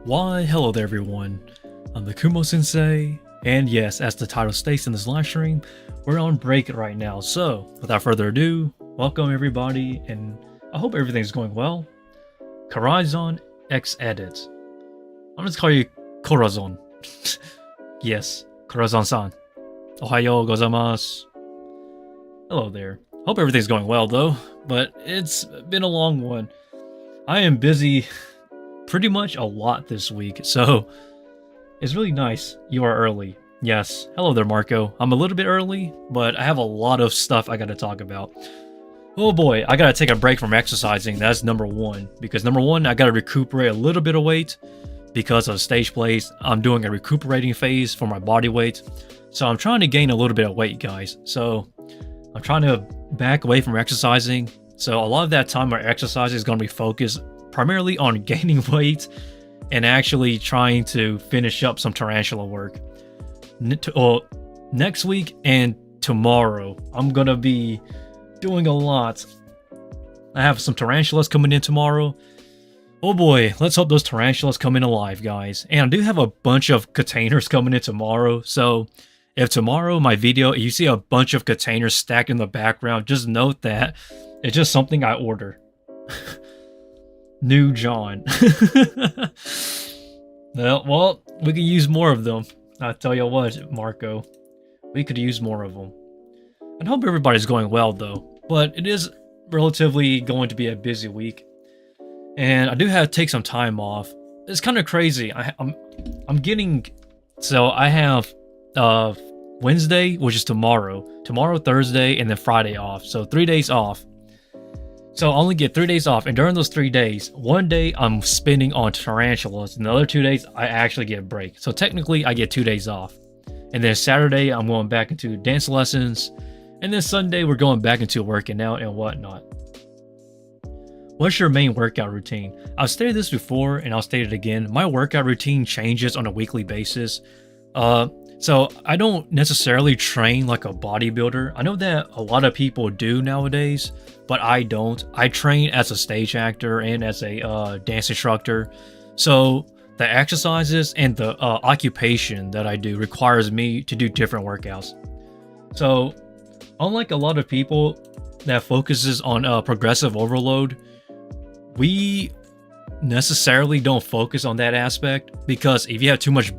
Why, hello there everyone, I'm the Kumo Sensei, and yes, as the title states in this live stream, we're on break right now, so without further ado, welcome everybody, and I hope everything's going well. Corazon X Edit. I'm just calling you Corazon. Yes, Corazon-san. Ohayo gozaimasu. Hello there. Hope everything's going well though, but it's been a long one. I am busy pretty much a lot this week, so it's really nice you are early. Yes, hello there Marco. I'm a little bit early, but I have a lot of stuff I gotta talk about. Oh boy, I gotta take a break from exercising, that's number one. Because number one, I gotta recuperate a little bit of weight because of stage plays. I'm doing a recuperating phase for my body weight. So I'm trying to gain a little bit of weight, guys. So I'm trying to back away from exercising. So a lot of that time, my exercise is gonna be focused primarily on gaining weight and actually trying to finish up some Tarantula work. Next week and tomorrow, I'm gonna be doing a lot. I have some Tarantulas coming in tomorrow. Oh boy, let's hope those Tarantulas come in alive, guys. And I do have a bunch of containers coming in tomorrow, so if tomorrow my video, you see a bunch of containers stacked in the background, just note that it's just something I order. New John. Well, we could use more of them. I tell you what, Marco, we could use more of them. I hope everybody's going well though, but it is relatively going to be a busy week, and I do have to take some time off. It's kind of crazy. I'm getting, so I have Wednesday, which is tomorrow, Thursday, and then Friday off. So 3 days off. So I only get 3 days off, and during those 3 days, one day I'm spending on tarantulas, and the other 2 days I actually get a break. So technically I get 2 days off. And then Saturday I'm going back into dance lessons, and then Sunday we're going back into working out and whatnot. What's your main workout routine? I've stated this before and I'll state it again. My workout routine changes on a weekly basis. So I don't necessarily train like a bodybuilder. I know that a lot of people do nowadays, but I don't. I train as a stage actor and as a dance instructor. So the exercises and the occupation that I do requires me to do different workouts. So unlike a lot of people that focuses on progressive overload, we necessarily don't focus on that aspect, because if you have too much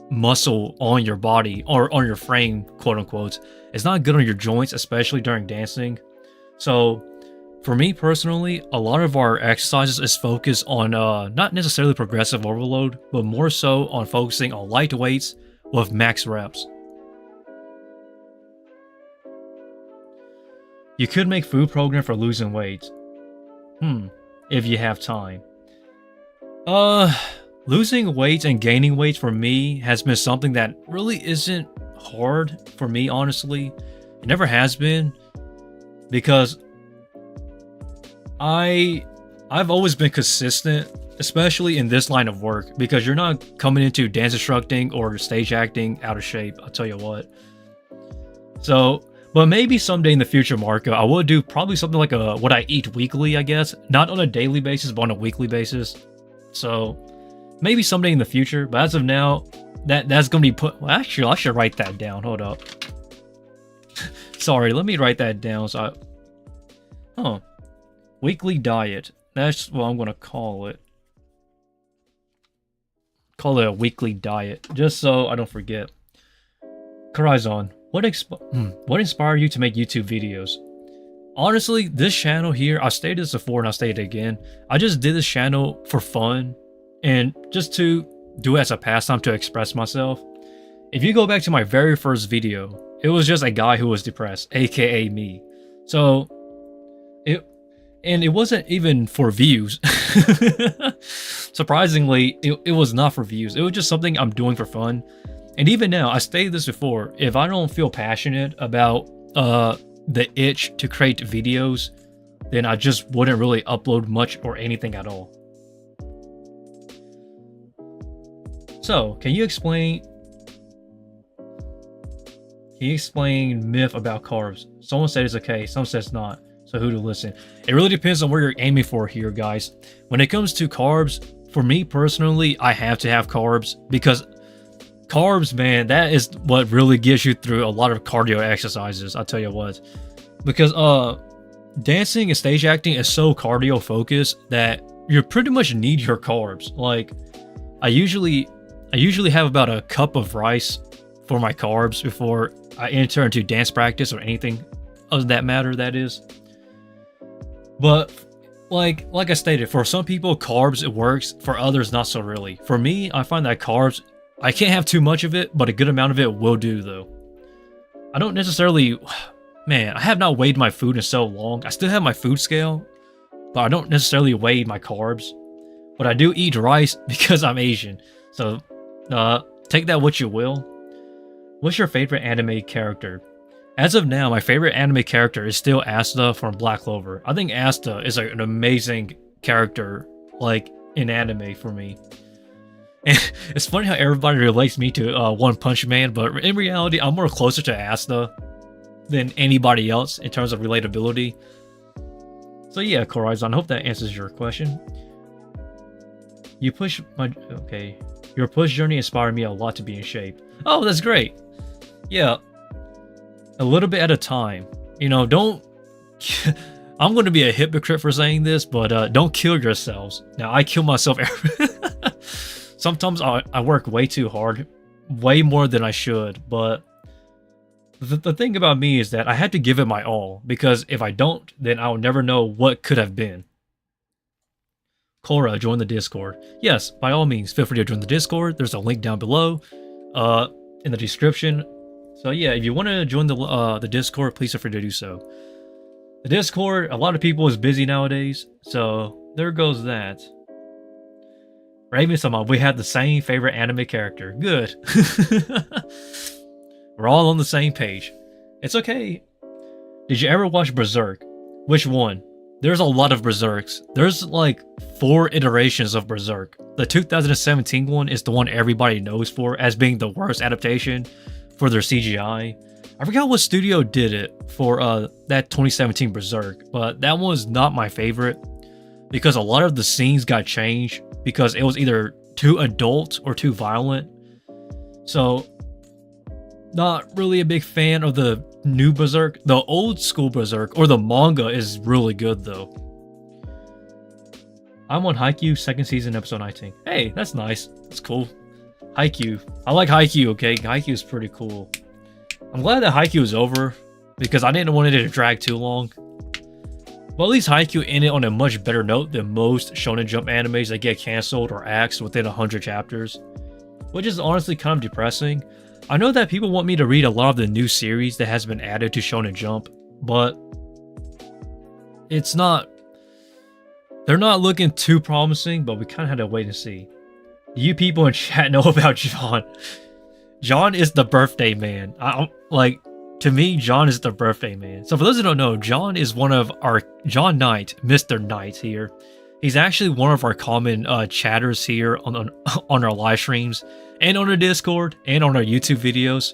muscle on your body or on your frame, quote unquote, it's not good on your joints, especially during dancing. So for me personally, a lot of our exercises is focused on not necessarily progressive overload, but more so on focusing on light weights with max reps. You could make food program for losing weight. If you have time. Losing weight and gaining weight for me has been something that really isn't hard for me, honestly. It never has been, because I've always been consistent, especially in this line of work, because you're not coming into dance instructing or stage acting out of shape, I'll tell you what. So, but maybe someday in the future, Marco, I will do probably something like what I eat weekly, I guess. Not on a daily basis, but on a weekly basis. So maybe someday in the future, but as of now, that's gonna be put. Well, actually, I should write that down. Hold up. Sorry, let me write that down. So, weekly diet. That's what I'm gonna call it. Call it a weekly diet, just so I don't forget. Corazon, what inspired you to make YouTube videos? Honestly, this channel here, I stated this before and I'll state it again. I just did this channel for fun and just to do it as a pastime to express myself. If you go back to my very first video, it was just a guy who was depressed, aka me. So it wasn't even for views. Surprisingly, it was not for views. It was just something I'm doing for fun. And even now, I stated this before, if I don't feel passionate about the itch to create videos, then I just wouldn't really upload much or anything at all. So, can you explain myth about carbs? Someone said it's okay, some says not. So who to listen? It really depends on where you're aiming for here, guys. When it comes to carbs, for me personally, I have to have carbs because carbs, man, that is what really gets you through a lot of cardio exercises. I'll tell you what, because dancing and stage acting is so cardio focused that you pretty much need your carbs. Like, I usually have about a cup of rice for my carbs before I enter into dance practice or anything of that matter, that is. But like I stated, for some people carbs it works, for others not so really. For me, I find that carbs, I can't have too much of it, but a good amount of it will do though. I don't necessarily, man, I have not weighed my food in so long. I still have my food scale, but I don't necessarily weigh my carbs. But I do eat rice because I'm Asian. So take that what you will. What's your favorite anime character? As of now, my favorite anime character is still Asta from Black Clover. I think Asta is an amazing character, like, in anime for me. And it's funny how everybody relates me to One Punch Man, but in reality, I'm more closer to Asta than anybody else in terms of relatability. So yeah, Corazon, I hope that answers your question. Your push journey inspired me a lot to be in shape. Oh, that's great. Yeah, a little bit at a time. You know, don't... I'm going to be a hypocrite for saying this, but don't kill yourselves. Now, I kill myself sometimes I work way too hard, way more than I should, but the thing about me is that I have to give it my all, because if I don't, then I'll never know what could have been. Cora, join the Discord. Yes, by all means, feel free to join the Discord. There's a link down below in the description. So yeah, if you want to join the Discord, please feel free to do so. The Discord, a lot of people is busy nowadays, so there goes that. Raven somehow, we have the same favorite anime character. Good. We're all on the same page. It's okay. Did you ever watch Berserk? Which one? There's a lot of Berserks. There's like 4 iterations of Berserk. The 2017 one is the one everybody knows for as being the worst adaptation for their CGI. I forgot what studio did it for that 2017 Berserk, but that one was not my favorite because a lot of the scenes got changed because it was either too adult or too violent. So, not really a big fan of the new Berserk. The old school Berserk, or the manga, is really good though. I'm on Haikyuu, 2nd season, episode 19. Hey, that's nice. That's cool. Haikyuu. I like Haikyuu, okay? Haikyuu is pretty cool. I'm glad that Haikyuu is over, because I didn't want it to drag too long. But at least Haikyuu ended on a much better note than most Shonen Jump animes that get cancelled or axed within 100 chapters. Which is honestly kind of depressing. I know that people want me to read a lot of the new series that has been added to Shonen Jump, but it's not... They're not looking too promising, but we kind of had to wait and see. You people in chat know about John. John is the birthday man. To me, John is the birthday man. So for those who don't know, John is one of our... John Knight, Mr. Knight here. He's actually one of our common chatters here on our live streams, and on our Discord, and on our YouTube videos.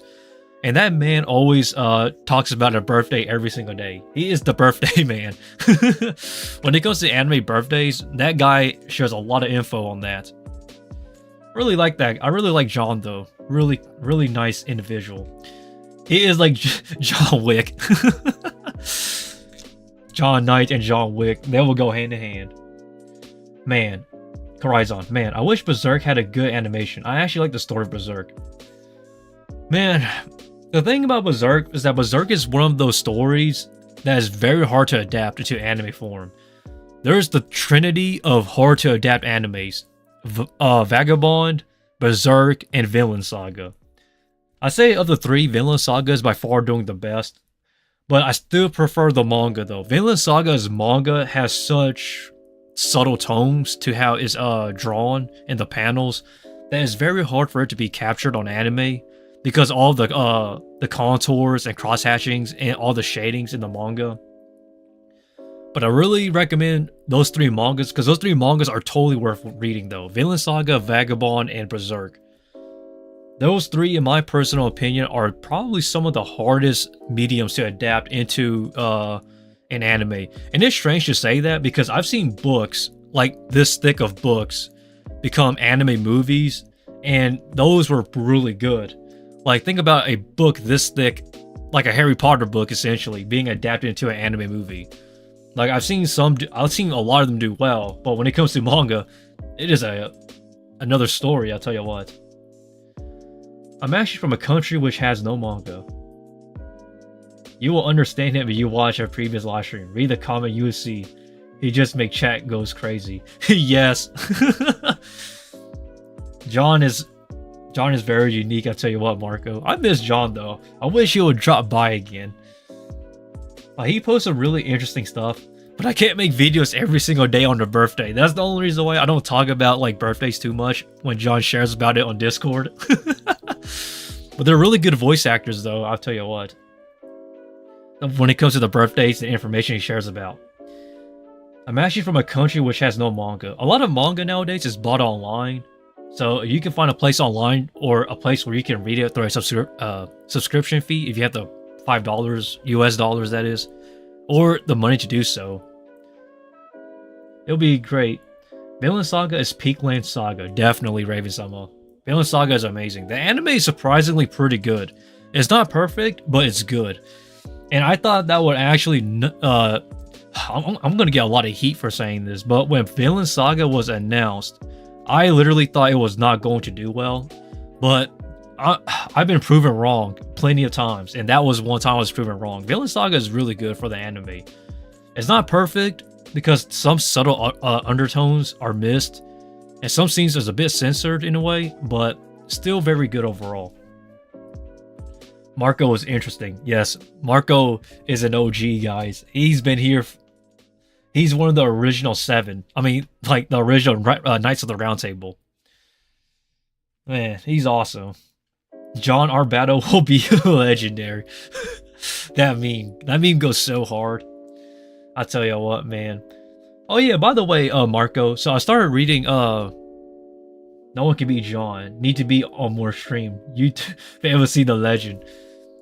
And that man always talks about a birthday every single day. He is the birthday man. When it comes to anime birthdays, that guy shares a lot of info on that. Really like that. I really like John though. Really, really nice individual. He is like John Wick. John Knight and John Wick, they will go hand in hand. Man, Horizon, man, I wish Berserk had a good animation. I actually like the story of Berserk. Man, the thing about Berserk is that Berserk is one of those stories that is very hard to adapt into anime form. There's the trinity of hard to adapt animes. Vagabond, Berserk, and Vinland Saga. I say of the 3, Vinland Saga is by far doing the best. But I still prefer the manga though. Vinland Saga's manga has such subtle tones to how it's drawn in the panels that it's very hard for it to be captured on anime because all the contours and cross hatchings and all the shadings in the manga. But I really recommend those 3 mangas because those 3 mangas are totally worth reading though. Vinland Saga, Vagabond, and Berserk. Those 3, in my personal opinion, are probably some of the hardest mediums to adapt into an anime. And it's strange to say that because I've seen books, like this thick of books, become anime movies, and those were really good. Like, think about a book this thick, like a Harry Potter book, essentially, being adapted into an anime movie. Like, I've seen a lot of them do well, but when it comes to manga, it is another story, I'll tell you what. I'm actually from a country which has no manga. You will understand it when you watch our previous live stream. Read the comment, you will see. He just make chat goes crazy. Yes. John is very unique, I'll tell you what, Marco. I miss John, though. I wish he would drop by again. He posts some really interesting stuff, but I can't make videos every single day on their birthday. That's the only reason why I don't talk about like birthdays too much when John shares about it on Discord. But they're really good voice actors, though, I'll tell you what. When it comes to the birthdays and information he shares about. I'm actually from a country which has no manga. A lot of manga nowadays is bought online. So you can find a place online or a place where you can read it through a subscription fee if you have the $5 US dollars, that is, or the money to do so. It'll be great. Vinland Saga is Peakland Saga, definitely, Raven-sama. Vinland Saga is amazing. The anime is surprisingly pretty good. It's not perfect, but it's good. And I thought that would actually I'm gonna get a lot of heat for saying this, but when Vinland Saga was announced, I literally thought it was not going to do well, but I've been proven wrong plenty of times, and that was one time I was proven wrong. Vinland Saga is really good for the anime. It's not perfect because some subtle undertones are missed, and some scenes is a bit censored in a way, but still very good overall. Marco is interesting. Yes, Marco is an OG, guys. He's been here. He's one of the original 7. I mean, like the original Knights of the Round Table. Man, he's awesome. John, our battle will be legendary. That meme goes so hard. I tell you what, man. Oh yeah, by the way, Marco. So I started reading. No one can beat John. Need to be on more stream. You be able to see the legend.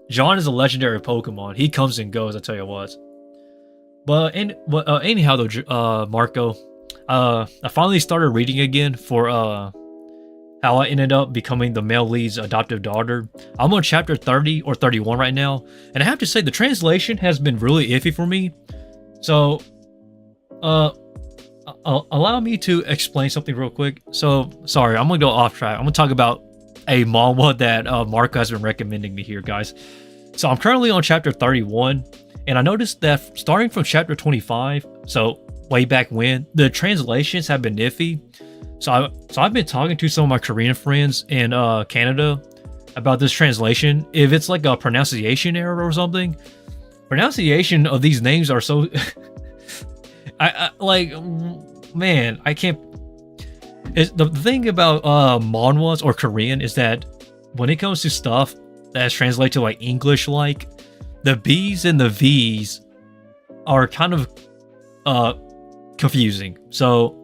John is a legendary Pokemon. He comes and goes. I tell you what. But anyhow, though, Marco, I finally started reading again for how I ended up becoming the male lead's adoptive daughter. I'm on chapter 30 or 31 right now, and I have to say the translation has been really iffy for me. So, allow me to explain something real quick. So, sorry, I'm gonna go off track. I'm gonna talk about a manga that Marco has been recommending me here, guys. So I'm currently on chapter 31. And I noticed that starting from chapter 25, so way back when, the translations have been iffy. So I've been talking to some of my Korean friends in Canada about this translation. If it's like a pronunciation error or something, pronunciation of these names are so... man, I can't... The thing about manhwas or Korean is that when it comes to stuff that's translated to like English-like, the B's and the V's are kind of confusing. So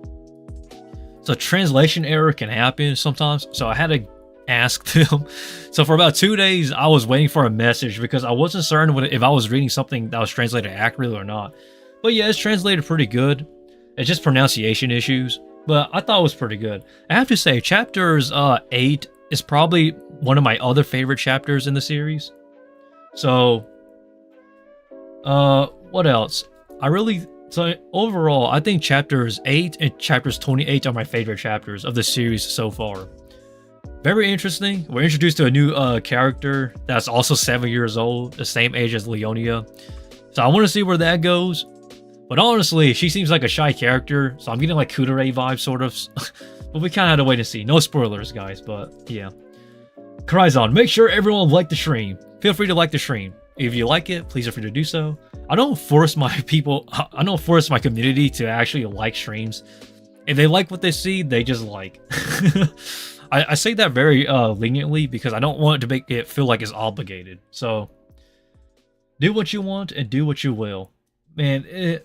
translation error can happen sometimes. So I had to ask them. So for about 2 days, I was waiting for a message because I wasn't certain if I was reading something that was translated accurately or not. But yeah, it's translated pretty good. It's just pronunciation issues. But I thought it was pretty good. I have to say, chapters 8 is probably one of my other favorite chapters in the series. So... what else? So overall, I think chapters 8 and chapters 28 are my favorite chapters of the series so far. Very interesting. We're introduced to a new character that's also 7 years old, the same age as Leonia. So I want to see where that goes. But honestly, she seems like a shy character, so I'm getting like Kudere vibes, sort of. But we kind of had to wait and see. No spoilers, guys, but yeah. Cryzon, make sure everyone liked the stream. Feel free to like the stream. If you like it, please feel free to do so. I don't force my community to actually like streams. If they like what they see, they just like. I say that very leniently because I don't want to make it feel like it's obligated. So, do what you want and do what you will. Man,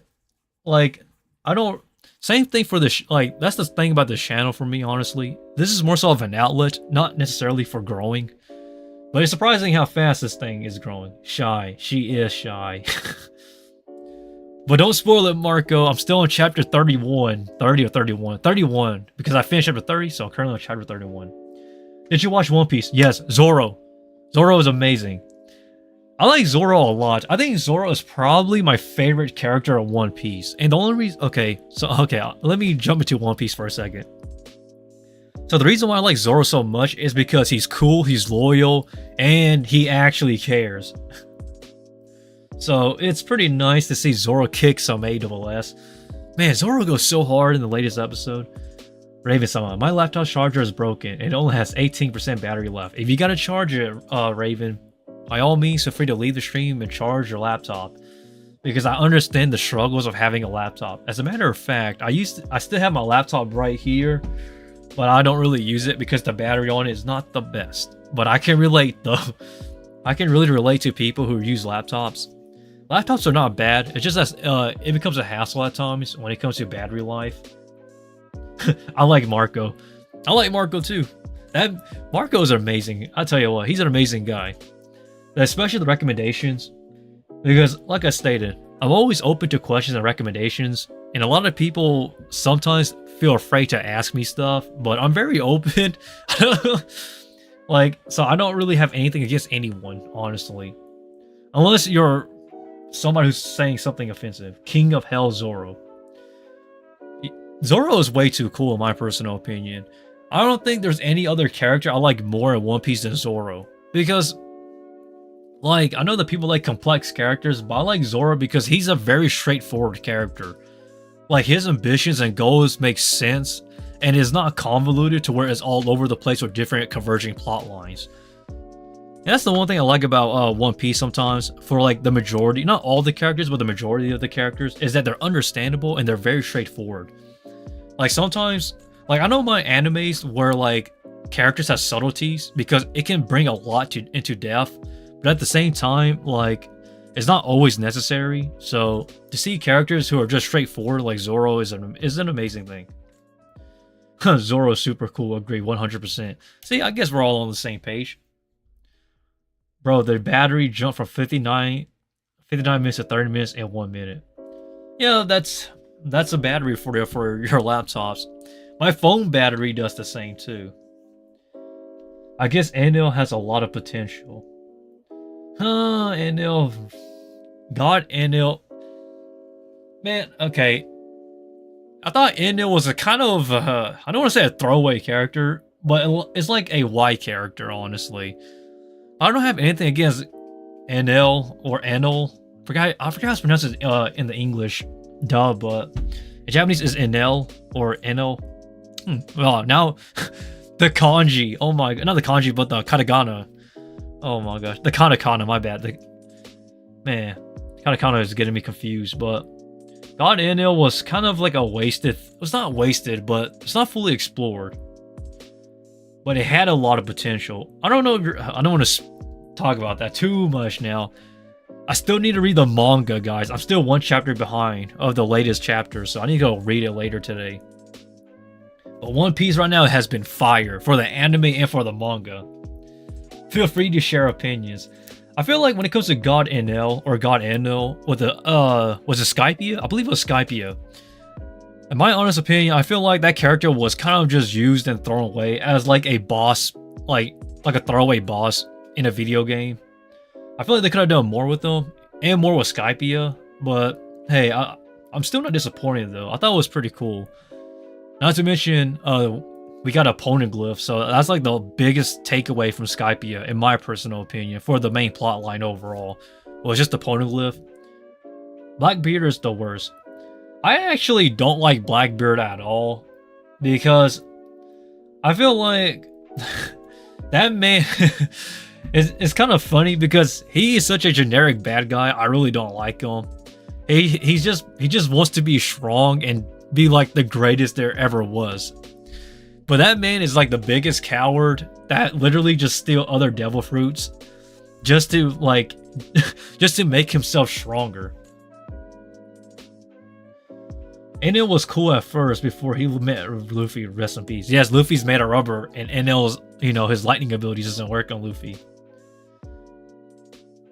I don't... Same thing for the... that's the thing about this channel for me, honestly. This is more so of an outlet, not necessarily for growing. But it's surprising how fast this thing is growing. Shy. She is shy. But don't spoil it, Marco. I'm still on chapter 31. 30 or 31. 31. Because I finished chapter 30, so I'm currently on chapter 31. Did you watch One Piece? Yes, Zoro. Zoro is amazing. I like Zoro a lot. I think Zoro is probably my favorite character of One Piece. And the only reason... Okay, let me jump into One Piece for a second. So the reason why I like Zoro so much is because he's cool, he's loyal, and he actually cares. So it's pretty nice to see Zoro kick some AWS. Man, Zoro goes so hard in the latest episode. Raven-sama, my laptop charger is broken. It only has 18% battery left. If you gotta charge it, Raven, by all means, feel free to leave the stream and charge your laptop. Because I understand the struggles of having a laptop. As a matter of fact, I still have my laptop right here, but I don't really use it because the battery on it is not the best. But I can relate though. I can really relate to people who use laptops. Laptops are not bad. It's just that it becomes a hassle at times when it comes to battery life. I like Marco. I like Marco too. Marco is amazing. I'll tell you what, he's an amazing guy. Especially the recommendations. Because, like I stated, I'm always open to questions and recommendations. And a lot of people sometimes feel afraid to ask me stuff. But I'm very open. So I don't really have anything against anyone, honestly. Unless you're somebody who's saying something offensive. King of Hell Zoro. Zoro is way too cool in my personal opinion. I don't think there's any other character I like more in One Piece than Zoro. Because, like, I know that people like complex characters, but I like Zoro because he's a very straightforward character. Like, his ambitions and goals make sense, and is not convoluted to where it's all over the place with different converging plot lines. And that's the one thing I like about One Piece sometimes, for like the majority, not all the characters, but the majority of the characters, is that they're understandable and they're very straightforward. Like sometimes, like I know my animes where like characters have subtleties because it can bring a lot into depth, but at the same time, like it's not always necessary. So to see characters who are just straightforward like Zoro is an amazing thing. Zoro is super cool, agree 100%. See, I guess we're all on the same page. Bro, the battery jumped from 59 minutes to 30 minutes in 1 minute. Yeah, that's a battery for your laptops. My phone battery does the same too. I guess Enel has a lot of potential. Enel. God, Enel. Man, okay. I thought Enel was a kind of, I don't want to say a throwaway character, but it's like a Y character, honestly. I don't have anything against Enel or Enel. I forgot how to pronounce it in the English dub, but in Japanese is Enel or Enel. Well, now the kanji. Oh my god, not the kanji, but the katakana. Oh my gosh, the katakana. My bad. Katakana is getting me confused. But God Enel was kind of like a wasted. It was not wasted, but it's not fully explored. But it had a lot of potential. I don't know if I don't want to talk about that too much now. I still need to read the manga, guys. I'm still one chapter behind of the latest chapter, so I need to go read it later today. But One Piece right now has been fire for the anime and for the manga. Feel free to share opinions. I feel like when it comes to God Enel or God Enel with the was it Skypia? I believe it was Skypia. In my honest opinion, I feel like that character was kind of just used and thrown away as like a boss, like a throwaway boss in a video game. I feel like they could have done more with them and more with Skypia, but hey, I'm still not disappointed though. I thought it was pretty cool. Not to mention, we got a poneglyph, so that's like the biggest takeaway from Skypia, in my personal opinion, for the main plot line overall. Was just the poneglyph. Blackbeard is the worst. I actually don't like Blackbeard at all, because I feel like that man it's kind of funny because he is such a generic bad guy. I really don't like him. He just wants to be strong and be like the greatest there ever was. But that man is like the biggest coward that literally just steal other devil fruits just to like just to make himself stronger. And it was cool at first before he met Luffy, rest in peace. Yes, Luffy's made of rubber, and Enel's, his lightning abilities doesn't work on Luffy.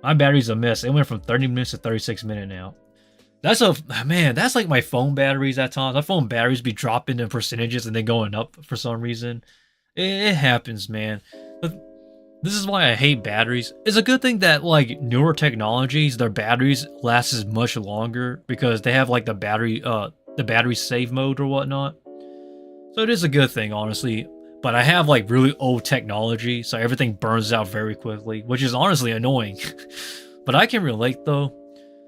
My battery's a mess. It went from 30 minutes to 36 minutes now. That's a man. That's like my phone batteries at times. My phone batteries be dropping in percentages and then going up for some reason. It happens, man. But this is why I hate batteries. It's a good thing that like newer technologies, their batteries last as much longer because they have like the battery save mode or whatnot. So it is a good thing, honestly. But I have like really old technology, so everything burns out very quickly, which is honestly annoying. But I can relate though.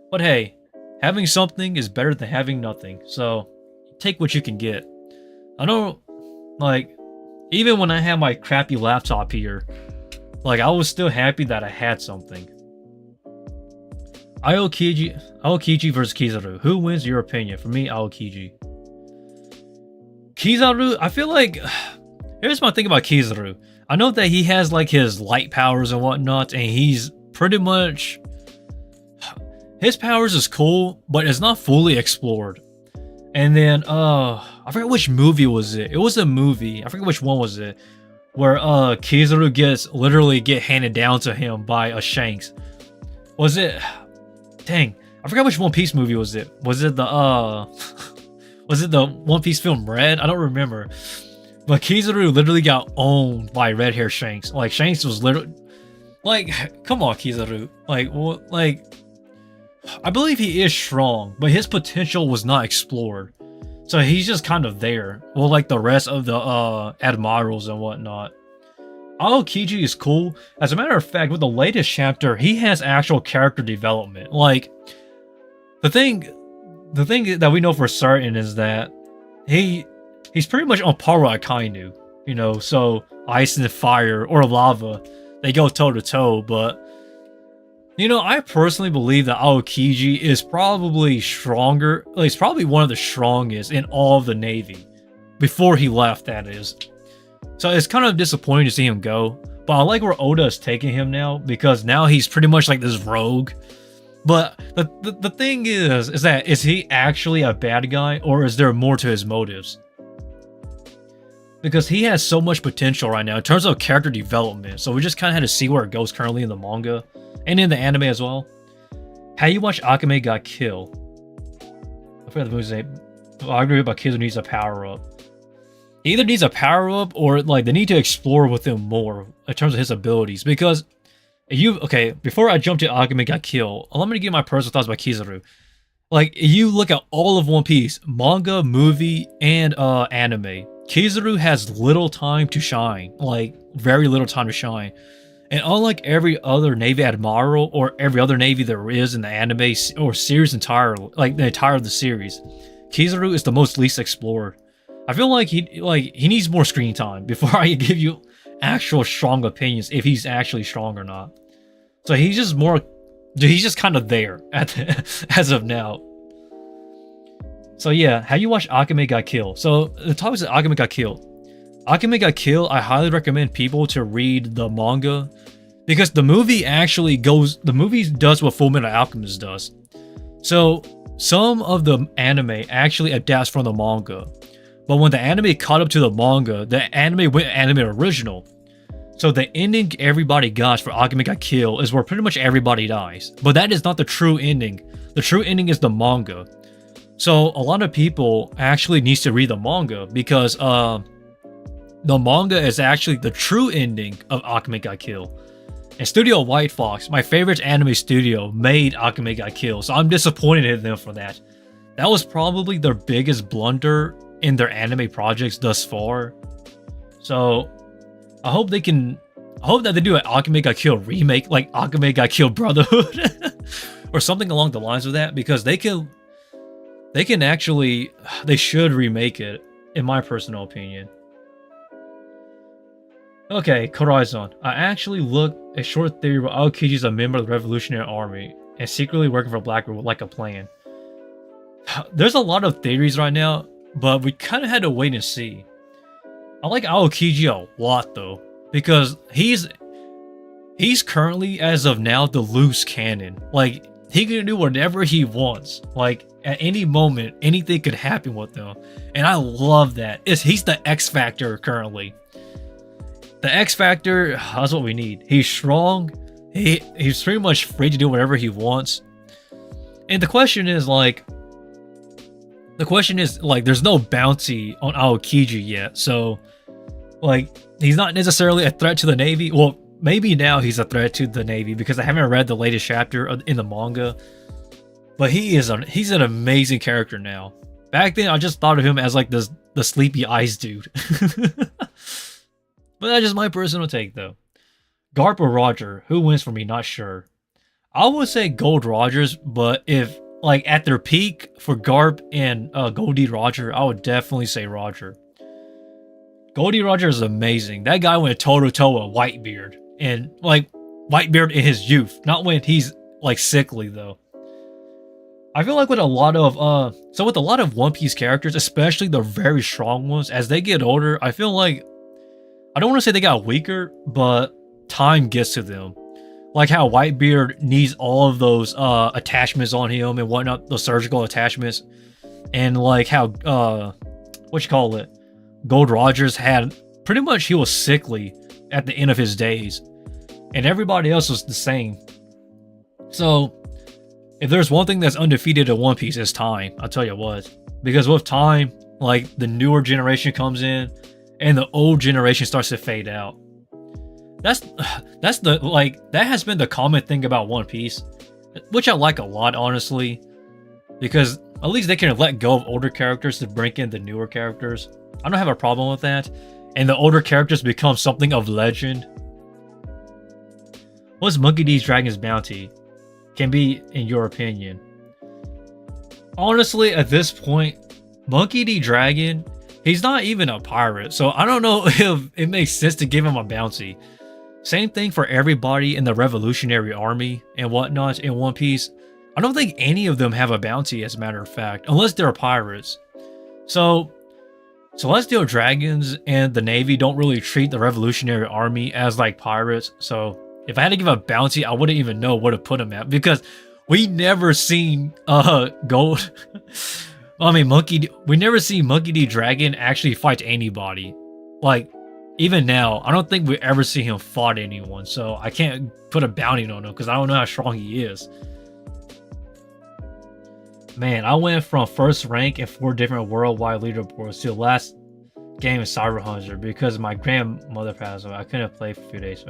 But hey, having something is better than having nothing. So take what you can get. I know, like, even when I had my crappy laptop here, like I was still happy that I had something. Aokiji versus Kizaru. Who wins your opinion? For me, Aokiji. Kizaru, I feel like here's my thing about Kizaru. I know that he has like his light powers and whatnot, and he's pretty much his powers is cool, but it's not fully explored. And then I forget which movie was it. It was a movie. I forget which one was it. Where Kizaru gets literally get handed down to him by a Shanks. Was it dang, I forgot which One Piece movie was it. Was it the was it the One Piece film Red? I don't remember. But Kizaru literally got owned by red hair Shanks. Like Shanks was literally like, come on, Kizaru. Like what like I believe he is strong, but his potential was not explored. So he's just kind of there. Well, like the rest of the admirals and whatnot. Aokiji is cool. As a matter of fact, with the latest chapter, he has actual character development. Like the thing that we know for certain is that he's pretty much on par with Akainu. You know, so ice and fire or lava, they go toe to toe, but you know, I personally believe that Aokiji is probably stronger. Like, he's probably one of the strongest in all of the Navy. Before he left, that is. So it's kind of disappointing to see him go. But I like where Oda is taking him now, because now he's pretty much like this rogue. But the thing is he actually a bad guy, or is there more to his motives? Because he has so much potential right now in terms of character development. So we just kind of had to see where it goes currently in the manga. And in the anime as well. How you watch Akame got killed? I forgot the movie's name. I agree about kids who needs a power up. He either needs a power up or like they need to explore with him more in terms of his abilities. Because before I jump to Akame got killed, let me give my personal thoughts about Kizaru. Like you look at all of One Piece, manga, movie, and anime. Kizaru has little time to shine. Like very little time to shine. And unlike every other Navy Admiral or every other Navy there is in the anime or series entirely, like the entire of the series, Kizaru is the most least explored. I feel like he needs more screen time before I give you actual strong opinions if he's actually strong or not. So he's just kind of there as of now. So yeah, how you watch Akame got killed? So the topic is Akame got killed. Akame got killed. I highly recommend people to read the manga because the movie does what Fullmetal Alchemist does. So some of the anime actually adapts from the manga, but when the anime caught up to the manga, the anime went anime original. So the ending everybody got for Akame got killed is where pretty much everybody dies, but that is not the true ending. The true ending is the manga. So a lot of people actually needs to read the manga because the manga is actually the true ending of Akame got killed. And Studio White Fox, my favorite anime studio, made Akame got killed. So I'm disappointed in them for that. That was probably their biggest blunder in their anime projects thus far. So I hope that they do an Akame got killed remake, like Akame got killed Brotherhood. Or something along the lines of that, because they should remake it, in my personal opinion. Okay, Corazon. I actually looked a short theory where Aokiji is a member of the Revolutionary Army and secretly working for Blackbeard with like a plan. There's a lot of theories right now, but we kind of had to wait and see. I like Aokiji a lot though, because he's currently, as of now, the loose cannon. Like, he can do whatever he wants. Like, at any moment, anything could happen with him. And I love that. He's the X Factor currently. The X Factor, that's what we need. He's strong. He's pretty much free to do whatever he wants. And the question is like, there's no bounty on Aokiji yet, so like he's not necessarily a threat to the Navy. Well, maybe now he's a threat to the Navy because I haven't read the latest chapter in the manga. But he's an amazing character now. Back then, I just thought of him as like the sleepy eyes dude. But that's just my personal take, though. Garp or Roger, who wins for me? Not sure. I would say Gold Rogers, but if like at their peak for Garp and Goldie Roger, I would definitely say Roger. Goldie Roger is amazing. That guy went toe to toe with Whitebeard, and like Whitebeard in his youth, not when he's like sickly though. I feel like with a lot of One Piece characters, especially the very strong ones, as they get older, I feel like I don't want to say they got weaker, but time gets to them. Like how Whitebeard needs all of those attachments on him and whatnot, the surgical attachments, and like how Gold Rogers had pretty much he was sickly at the end of his days, and everybody else was the same. So if there's one thing that's undefeated in One Piece, it's time. I'll tell you what. Because with time, like the newer generation comes in and the old generation starts to fade out. That has been the common thing about One Piece, which I like a lot, honestly. Because at least they can let go of older characters to bring in the newer characters. I don't have a problem with that. And the older characters become something of legend. What's Monkey D's Dragon's bounty? Can be, in your opinion? Honestly, at this point, Monkey D. Dragon, he's not even a pirate, so I don't know if it makes sense to give him a bounty. Same thing for everybody in the Revolutionary Army and whatnot in One Piece. I don't think any of them have a bounty, as a matter of fact, unless they're pirates. So, Celestial Dragons and the Navy don't really treat the Revolutionary Army as like pirates, so if I had to give a bounty, I wouldn't even know where to put him at because we never seen we never seen Monkey D. Dragon actually fight anybody. Like even now, I don't think we ever see him fought anyone. So I can't put a bounty on him because I don't know how strong he is. Man, I went from first rank in 4 different worldwide leaderboards to the last game in Cyber Hunter because my grandmother passed away. I couldn't play for a few days.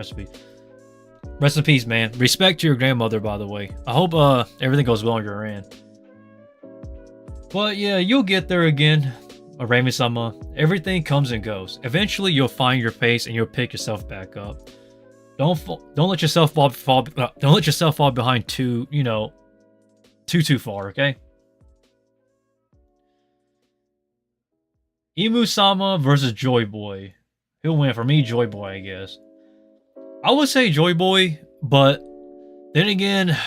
Rest in peace, man. Respect to your grandmother, by the way. I hope everything goes well on your end. But yeah, you'll get there again, Arami-sama. Everything comes and goes. Eventually, you'll find your pace and you'll pick yourself back up. Don't let yourself fall behind too far, okay? Imu-sama versus Joy Boy. Who'll win? For me, Joy Boy, I guess. I would say Joy Boy, but then again,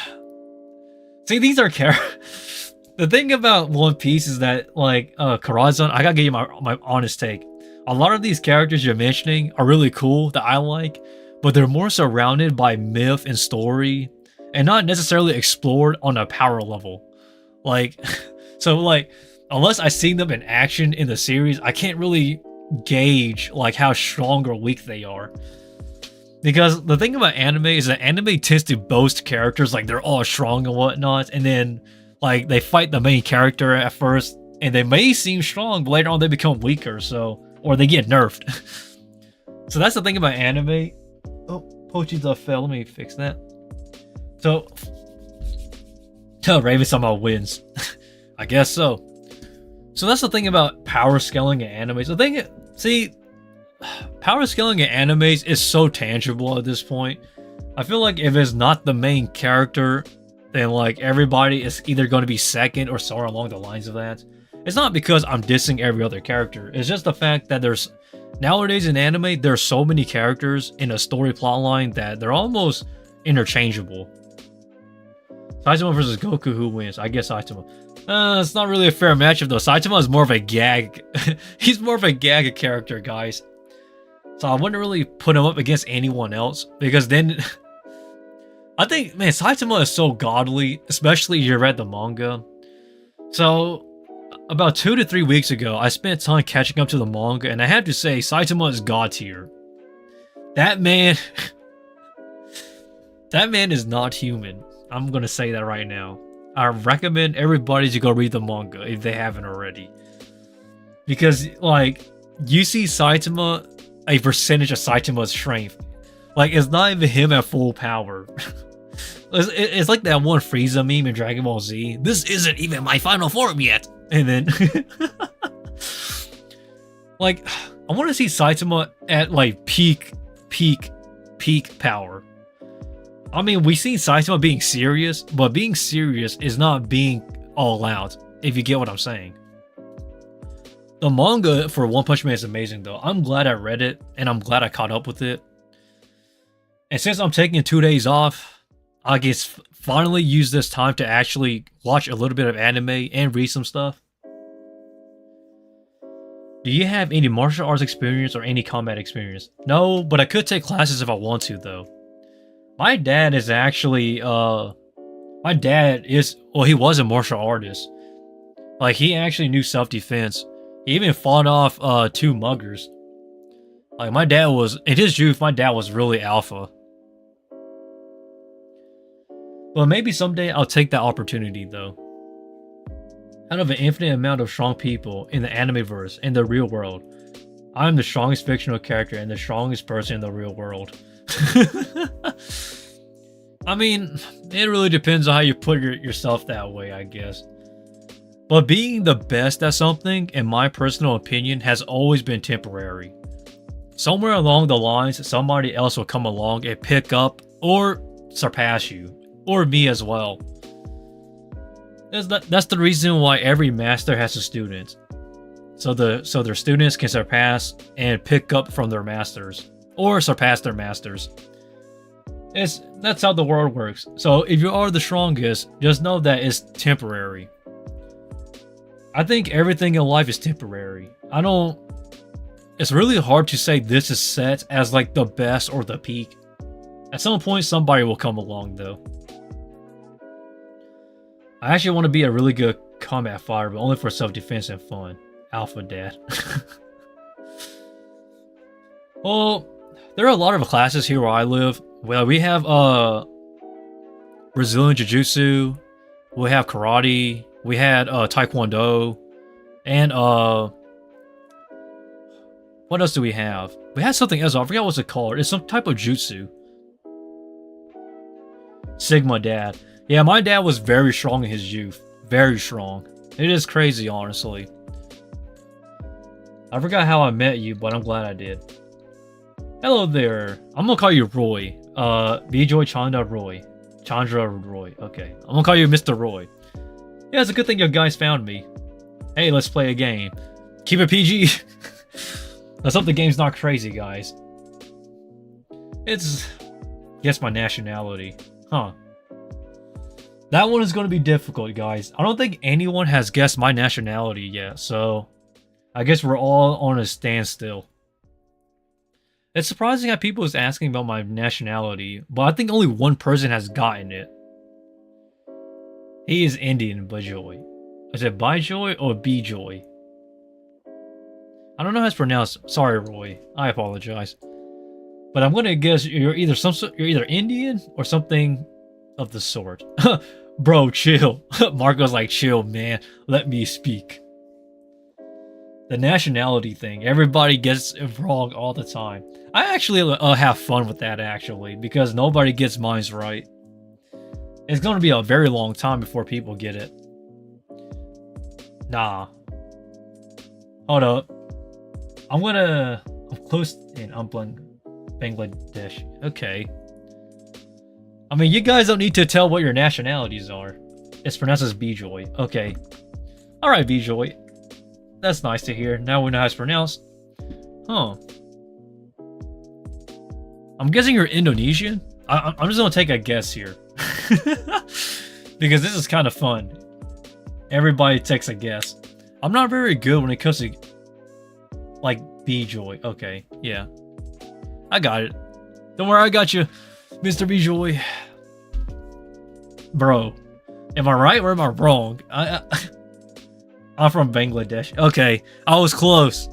see, these are characters. The thing about One Piece is that, like, Karazhan, I gotta give you my honest take. A lot of these characters you're mentioning are really cool that I like, but they're more surrounded by myth and story, and not necessarily explored on a power level. Like, so, like, unless I see them in action in the series, I can't really gauge, like, how strong or weak they are. Because the thing about anime is that anime tends to boast characters like they're all strong and whatnot, and then like they fight the main character at first, and they may seem strong, but later on they become weaker, or they get nerfed. So that's the thing about anime. Oh, Pochi's fell. Let me fix that. So, Raven-sama wins. I guess so. So that's the thing about power scaling in anime. So power scaling in animes is so tangible at this point. I feel like if it's not the main character, then like everybody is either going to be second or somewhere along the lines of that. It's not because I'm dissing every other character. It's just the fact that nowadays in anime, there's so many characters in a story plotline that they're almost interchangeable. Saitama versus Goku, who wins? I guess Saitama. It's not really a fair matchup though. Saitama is more of a gag. He's more of a gag character, guys. So I wouldn't really put him up against anyone else, because then I think, man, Saitama is so godly, especially if you read the manga. So about 2 to 3 weeks ago, I spent time catching up to the manga, and I have to say, Saitama is god tier. That man, that man is not human. I'm gonna say that right now. I recommend everybody to go read the manga if they haven't already. Because, like, you see Saitama, a percentage of Saitama's strength. Like, it's not even him at full power. It's like that one Frieza meme in Dragon Ball Z. This isn't even my final form yet. And then, like, I want to see Saitama at like peak power. I mean, we see Saitama being serious, but being serious is not being all out. If you get what I'm saying. The manga for One Punch Man is amazing, though. I'm glad I read it, and I'm glad I caught up with it. And since I'm taking 2 days off, I guess finally use this time to actually watch a little bit of anime and read some stuff. Do you have any martial arts experience or any combat experience? No, but I could take classes if I want to, though. My dad is actually, he was a martial artist. Like, he actually knew self-defense. He even fought off 2 muggers. Like, my dad was, in his youth, my dad was really alpha. But maybe someday I'll take that opportunity, though. Out of an infinite amount of strong people in the animeverse and the real world, I'm the strongest fictional character and the strongest person in the real world. I mean, it really depends on how you put yourself that way, I guess. But being the best at something, in my personal opinion, has always been temporary. Somewhere along the lines, somebody else will come along and pick up or surpass you. Or me as well. That's the reason why every master has a student. So their students can surpass and pick up from their masters. Or surpass their masters. That's how the world works. So if you are the strongest, just know that it's temporary. I think everything in life is temporary. It's really hard to say this is set as like the best or the peak. At some point, somebody will come along, though. I actually want to be a really good combat fighter, but only for self-defense and fun. Alpha Dad. Well, there are a lot of classes here where I live. Well, we have Brazilian Jiu-Jitsu, we have Karate, we had Taekwondo, and what else do we have? We had something else, I forgot what's it called. It's some type of jutsu. Sigma Dad. Yeah, my dad was very strong in his youth. Very strong. It is crazy, honestly. I forgot how I met you, but I'm glad I did. Hello there. I'm gonna call you Roy. Vijay Chanda Roy. Chandra Roy. Okay. I'm gonna call you Mr. Roy. Yeah, it's a good thing you guys found me. Hey, let's play a game. Keep it PG. Let's hope the game's not crazy, guys. Guess my nationality. Huh. That one is going to be difficult, guys. I don't think anyone has guessed my nationality yet, so I guess we're all on a standstill. It's surprising how people is asking about my nationality, but I think only one person has gotten it. He is Indian, Bajoy. Is it Bajoy or Bjoy? I don't know how it's pronounced. Sorry, Roy. I apologize. But I'm gonna guess you're either Indian or something of the sort. Bro, chill. Marco's like, chill, man. Let me speak. The nationality thing. Everybody gets it wrong all the time. I actually have fun with that, actually, because nobody gets mine right. It's going to be a very long time before people get it. Nah. Hold up. I'm close in Bangladesh. Okay. I mean, you guys don't need to tell what your nationalities are. It's pronounced as Bjoy. Okay. Alright, Bjoy. That's nice to hear. Now we know how it's pronounced. Huh. I'm guessing you're Indonesian? I'm just gonna take a guess here. Because this is kind of fun. Everybody takes a guess. I'm not very good when it comes to, like, Bjoy. Okay, yeah. I got it. Don't worry, I got you, Mr. Bjoy. Bro, am I right or am I wrong? I'm from Bangladesh. Okay, I was close.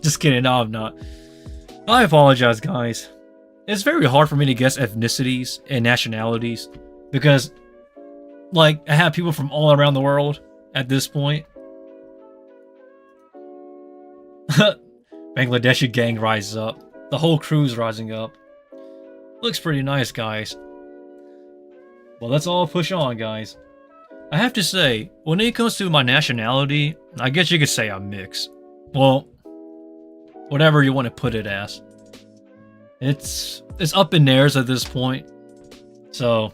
Just kidding, no, I'm not. I apologize, guys. It's very hard for me to guess ethnicities and nationalities because Like, I have people from all around the world at this point. Bangladeshi gang rises up. The whole crew's rising up. Looks pretty nice, guys. Well, let's all push on, guys. I have to say, when it comes to my nationality, I guess you could say I'm mixed. Well, whatever you want to put it as. It's up in theirs at this point. So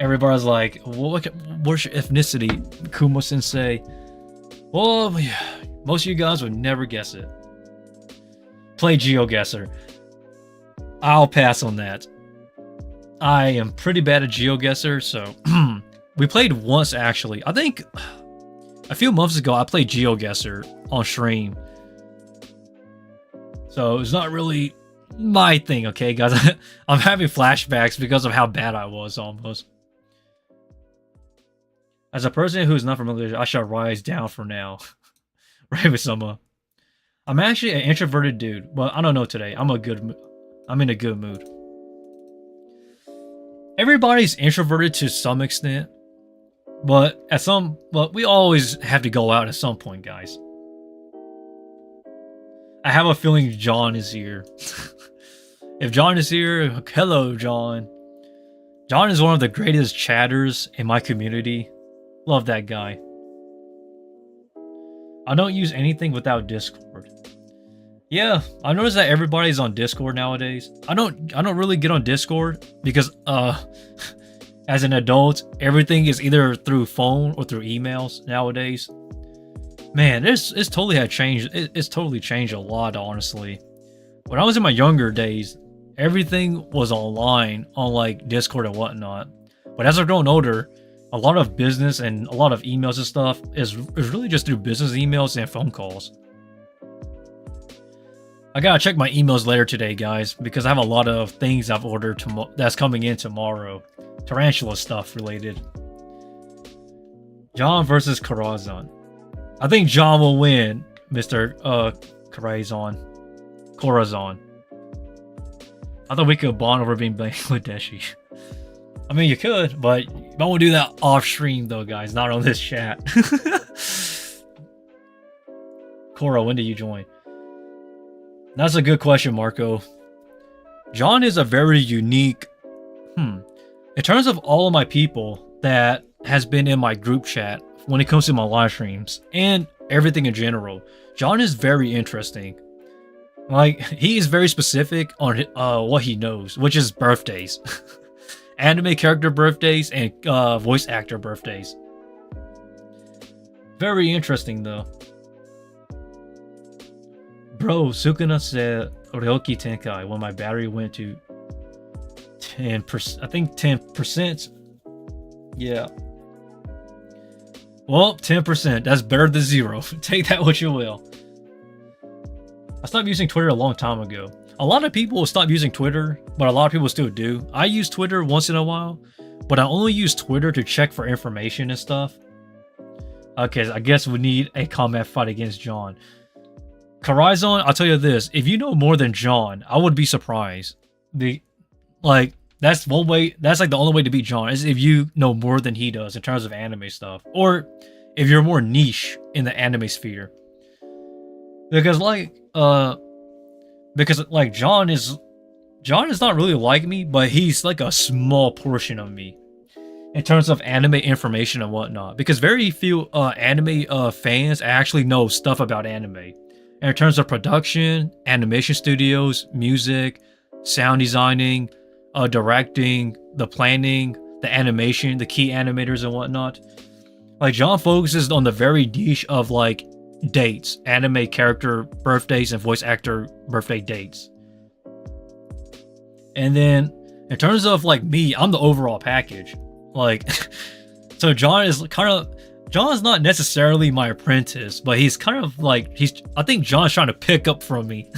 everybody's like, what's your ethnicity, Kumo Sensei? Well, most of you guys would never guess it. Play GeoGuessr. I'll pass on that. I am pretty bad at GeoGuessr, so we played once actually. I think a few months ago I played GeoGuessr on stream. So it's not really my thing, okay, guys? I'm having flashbacks because of how bad I was almost. As a person who is not familiar, I shall rise down for now. Right with Summer. I'm actually an introverted dude, but I don't know today. I'm in a good mood. Everybody's introverted to some extent, but we always have to go out at some point, guys. I have a feeling John is here. If John is here, hello, John. John is one of the greatest chatters in my community. Love that guy. I don't use anything without Discord. Yeah, I noticed that everybody's on Discord nowadays. I don't really get on Discord because as an adult, everything is either through phone or through emails nowadays. Man, it's totally had changed. It's totally changed a lot, honestly. When I was in my younger days, everything was online on like Discord and whatnot. But as I've grown older, a lot of business and a lot of emails and stuff is really just through business emails and phone calls. I gotta check my emails later today, guys, because I have a lot of things I've ordered that's coming in tomorrow. Tarantula stuff related. John versus Corazon. I think John will win, Mr. Corazon. I thought we could bond over being Bangladeshi. I mean, you could, but you might want to do that off stream, though, guys, not on this chat. Cora, when did you join? That's a good question, Marco. John is a very unique... In terms of all of my people that has been in my group chat when it comes to my live streams and everything in general, John is very interesting. Like, he is very specific on what he knows, which is birthdays. Anime character birthdays and voice actor birthdays. Very interesting, though. Bro, Sukuna said Ryoki Tenkai when my battery went to 10%. I think 10%. Yeah. Well, 10%. That's better than 0. Take that what you will. I stopped using Twitter a long time ago. A lot of people stop using Twitter, but a lot of people still do. I use Twitter once in a while, but I only use Twitter to check for information and stuff. Okay, I guess we need a combat fight against John. Corazon, I'll tell you this. If you know more than John, I would be surprised. That's one way. That's like the only way to beat John is if you know more than he does in terms of anime stuff, or if you're more niche in the anime sphere. Because John is not really like me, but he's like a small portion of me in terms of anime information and whatnot. Because very few anime fans actually know stuff about anime. And in terms of production, animation studios, music, sound designing, directing, the planning, the animation, the key animators and whatnot. Like, John focuses on the very niche of like dates, anime character birthdays and voice actor birthday dates. And then in terms of like me, I'm the overall package. Like, so John's not necessarily my apprentice, but he's kind of like, I think John's trying to pick up from me.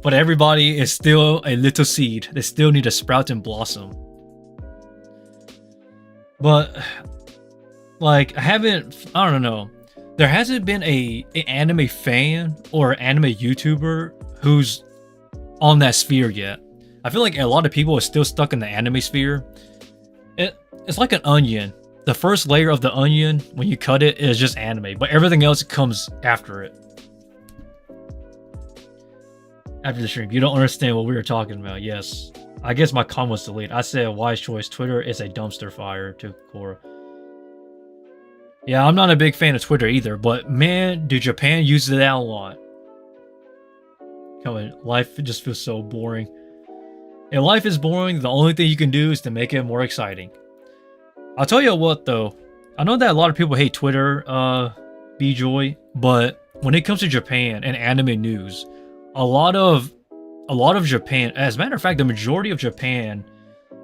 But everybody is still a little seed. They still need to sprout and blossom. But like, I don't know. There hasn't been an anime fan or anime YouTuber who's on that sphere yet. I feel like a lot of people are still stuck in the anime sphere. it's like an onion. The first layer of the onion, when you cut it, is just anime, but everything else comes after it. After the stream, you don't understand what we were talking about. Yes, I guess my comment was delayed. I said wise choice. Twitter is a dumpster fire to Cora. Yeah, I'm not a big fan of Twitter either, but man, do Japan use it out a lot. Come on, life just feels so boring. If life is boring, the only thing you can do is to make it more exciting. I'll tell you what though, I know that a lot of people hate Twitter, B-Joy, but when it comes to Japan and anime news, a lot of Japan, as a matter of fact, the majority of Japan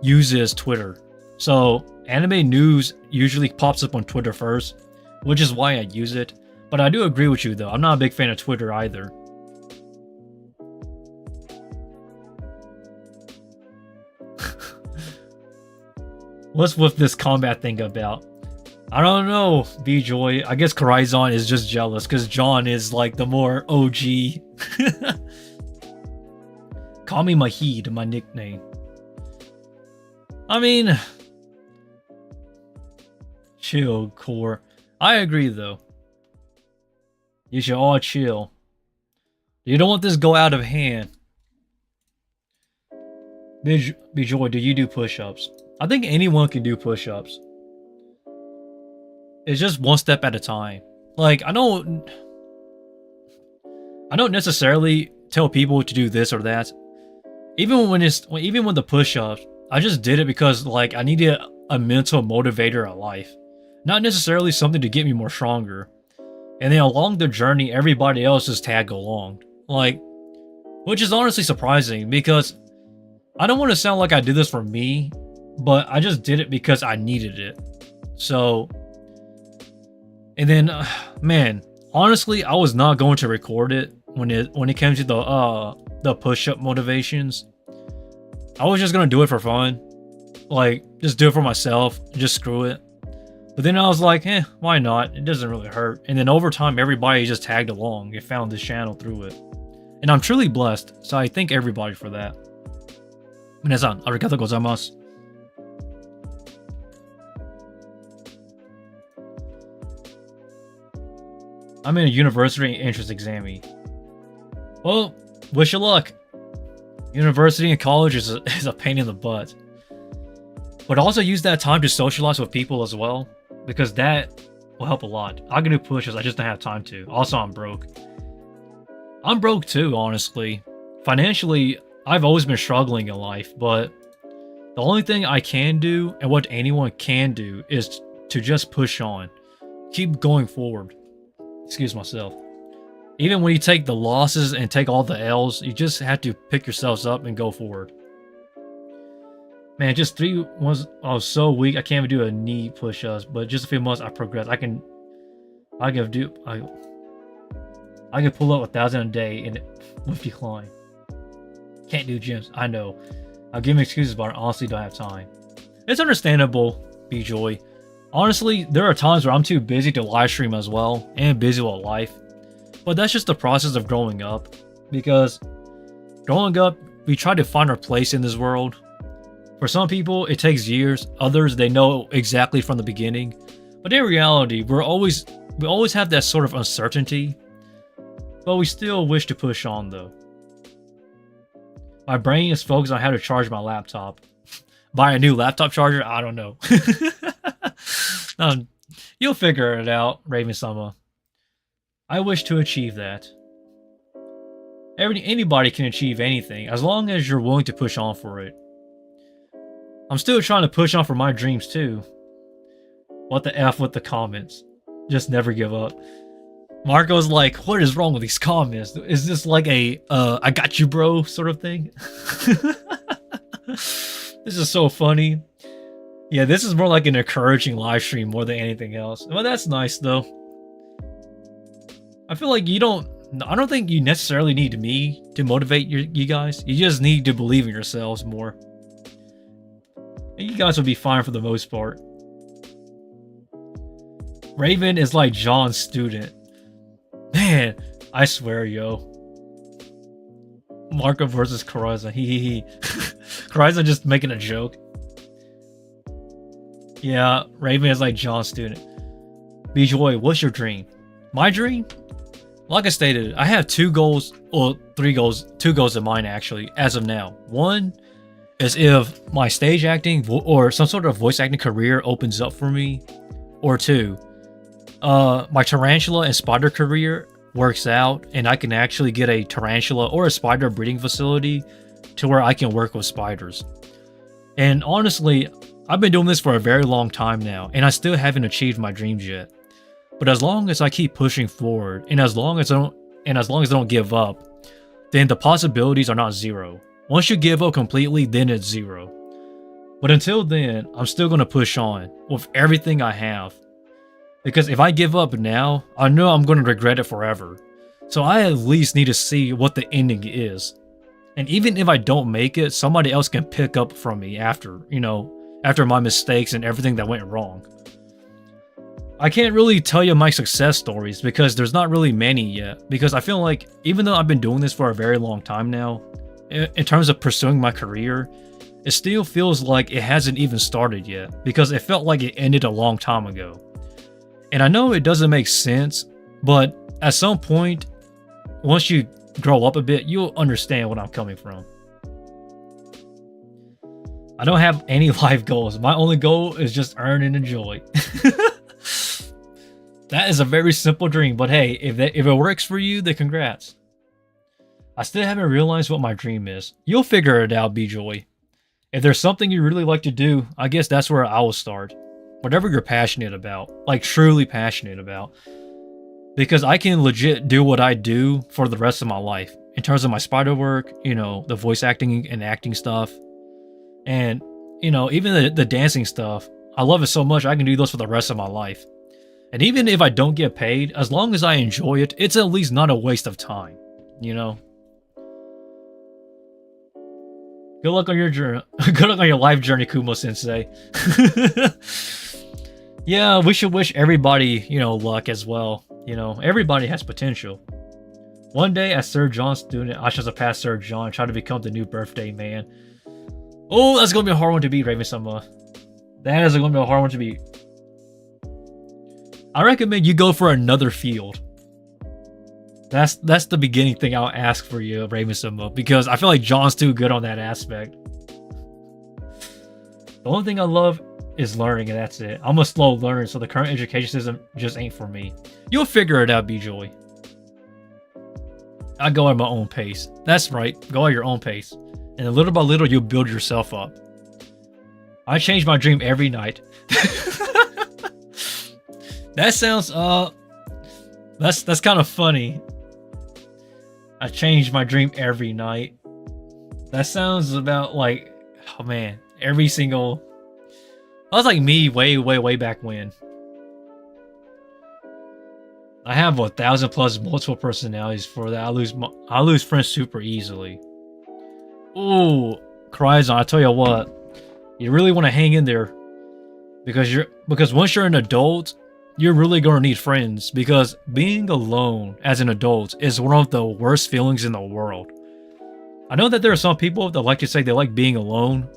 uses Twitter. So anime news usually pops up on Twitter first, which is why I use it. But I do agree with you though, I'm not a big fan of Twitter either. What's with this combat thing about? I don't know, B-Joy. I guess Corazon is just jealous because John is like the more OG. Call me Mahid, my nickname. I mean, chill, Core. I agree though. You should all chill. You don't want this to go out of hand. B-Joy, do you do push-ups? I think anyone can do push-ups. It's just one step at a time. Like, I don't necessarily tell people to do this or that. Even when the push-ups, I just did it because like I needed a mental motivator in life. Not necessarily something to get me more stronger. And then along the journey, everybody else just tag along. Like, which is honestly surprising because I don't want to sound like I did this for me, but I just did it because I needed it. So, and then, man, honestly, I was not going to record it when it came to the push-up motivations. I was just gonna do it for fun, like just do it for myself, just screw it. But then I was like, why not? It doesn't really hurt. And then over time, everybody just tagged along and found this channel through it, and I'm truly blessed. So I thank everybody for that. 皆さん、ありがとうございます。I'm in a university entrance exam. Well, wish you luck. University and college is a pain in the butt. But also use that time to socialize with people as well, because that will help a lot. I can do push-ups, I just don't have time to. Also, I'm broke. I'm broke too, honestly. Financially, I've always been struggling in life, but the only thing I can do, and what anyone can do, is to just push on. Keep going forward. Excuse myself. Even when you take the losses and take all the L's, you just have to pick yourselves up and go forward. Man, just 3 months, I was so weak, I can't even do a knee push-ups, but just a few months I progressed. I can pull up 1,000 a day and with decline. Can't do gyms, I know. I'll give me excuses, but I honestly don't have time. It's understandable, B-Joy. Honestly, there are times where I'm too busy to live stream as well, and busy with life. But that's just the process of growing up. Because growing up, we try to find our place in this world. For some people, it takes years. Others, they know exactly from the beginning. But in reality, we always have that sort of uncertainty. But we still wish to push on though. My brain is focused on how to charge my laptop. Buy a new laptop charger? I don't know. You'll figure it out, Raven-sama. I wish to achieve that. Anybody can achieve anything, as long as you're willing to push on for it. I'm still trying to push on for my dreams too. What the F with the comments? Just never give up. Marco's like, what is wrong with these comments? Is this like a, I got you bro sort of thing? This is so funny. Yeah, this is more like an encouraging live stream more than anything else. Well, that's nice though. I feel like I don't think you necessarily need me to motivate you guys. You just need to believe in yourselves more. And you guys will be fine for the most part. Raven is like John's student. Man, I swear, yo. Marco versus Corazon. He. Corazon just making a joke. Yeah, Raven is like John's student. B-Joy, what's your dream? My dream? Like I stated, I have two goals, or two goals in mind actually, as of now. One is if my stage acting or some sort of voice acting career opens up for me, or two, my tarantula and spider career works out and I can actually get a tarantula or a spider breeding facility to where I can work with spiders. And honestly, I've been doing this for a very long time now, and I still haven't achieved my dreams yet. But as long as I keep pushing forward, and as long as I don't give up, then the possibilities are not zero. Once you give up completely, then it's zero. But until then, I'm still gonna push on with everything I have. Because if I give up now, I know I'm gonna regret it forever. So I at least need to see what the ending is. And even if I don't make it, somebody else can pick up from me after, after my mistakes and everything that went wrong. I can't really tell you my success stories because there's not really many yet. Because I feel like even though I've been doing this for a very long time now, in terms of pursuing my career, it still feels like it hasn't even started yet. Because it felt like it ended a long time ago. And I know it doesn't make sense, but at some point, once you grow up a bit, you'll understand what I'm coming from. I don't have any life goals. My only goal is just earn and enjoy. That is a very simple dream, but hey, if it works for you, then congrats. I still haven't realized what my dream is. You'll figure it out, B-Joy. If there's something you really like to do, I guess that's where I will start. Whatever you're passionate about, like truly passionate about. Because I can legit do what I do for the rest of my life. In terms of my spider work, the voice acting and acting stuff. And, even the dancing stuff. I love it so much, I can do those for the rest of my life. And even if I don't get paid, as long as I enjoy it, it's at least not a waste of time, Good luck on your journey. Good luck on your life journey, Kumo Sensei. Yeah, we should wish everybody, luck as well. Everybody has potential. One day, as Sir John's student, I shall surpass Sir John and try to become the new birthday man. Oh, that's gonna be a hard one to beat, Raven-sama. That is gonna be a hard one to beat. I recommend you go for another field. That's the beginning thing I'll ask for you, Raven-sama, because I feel like John's too good on that aspect. The only thing I love is learning, and that's it. I'm a slow learner, so the current education system just ain't for me. You'll figure it out, B-Joy. I go at my own pace. That's right, go at your own pace. And little by little, you'll build yourself up. I change my dream every night. That sounds, that's kind of funny. I change my dream every night. That sounds about like, oh man, every single... That was like me way back when. I have 1,000 plus multiple personalities for that. I lose friends super easily. Ooh, Cryzon, I tell you what, you really want to hang in there, because once you're an adult, you're really going to need friends, because being alone as an adult is one of the worst feelings in the world. I know that there are some people that like to say they like being alone,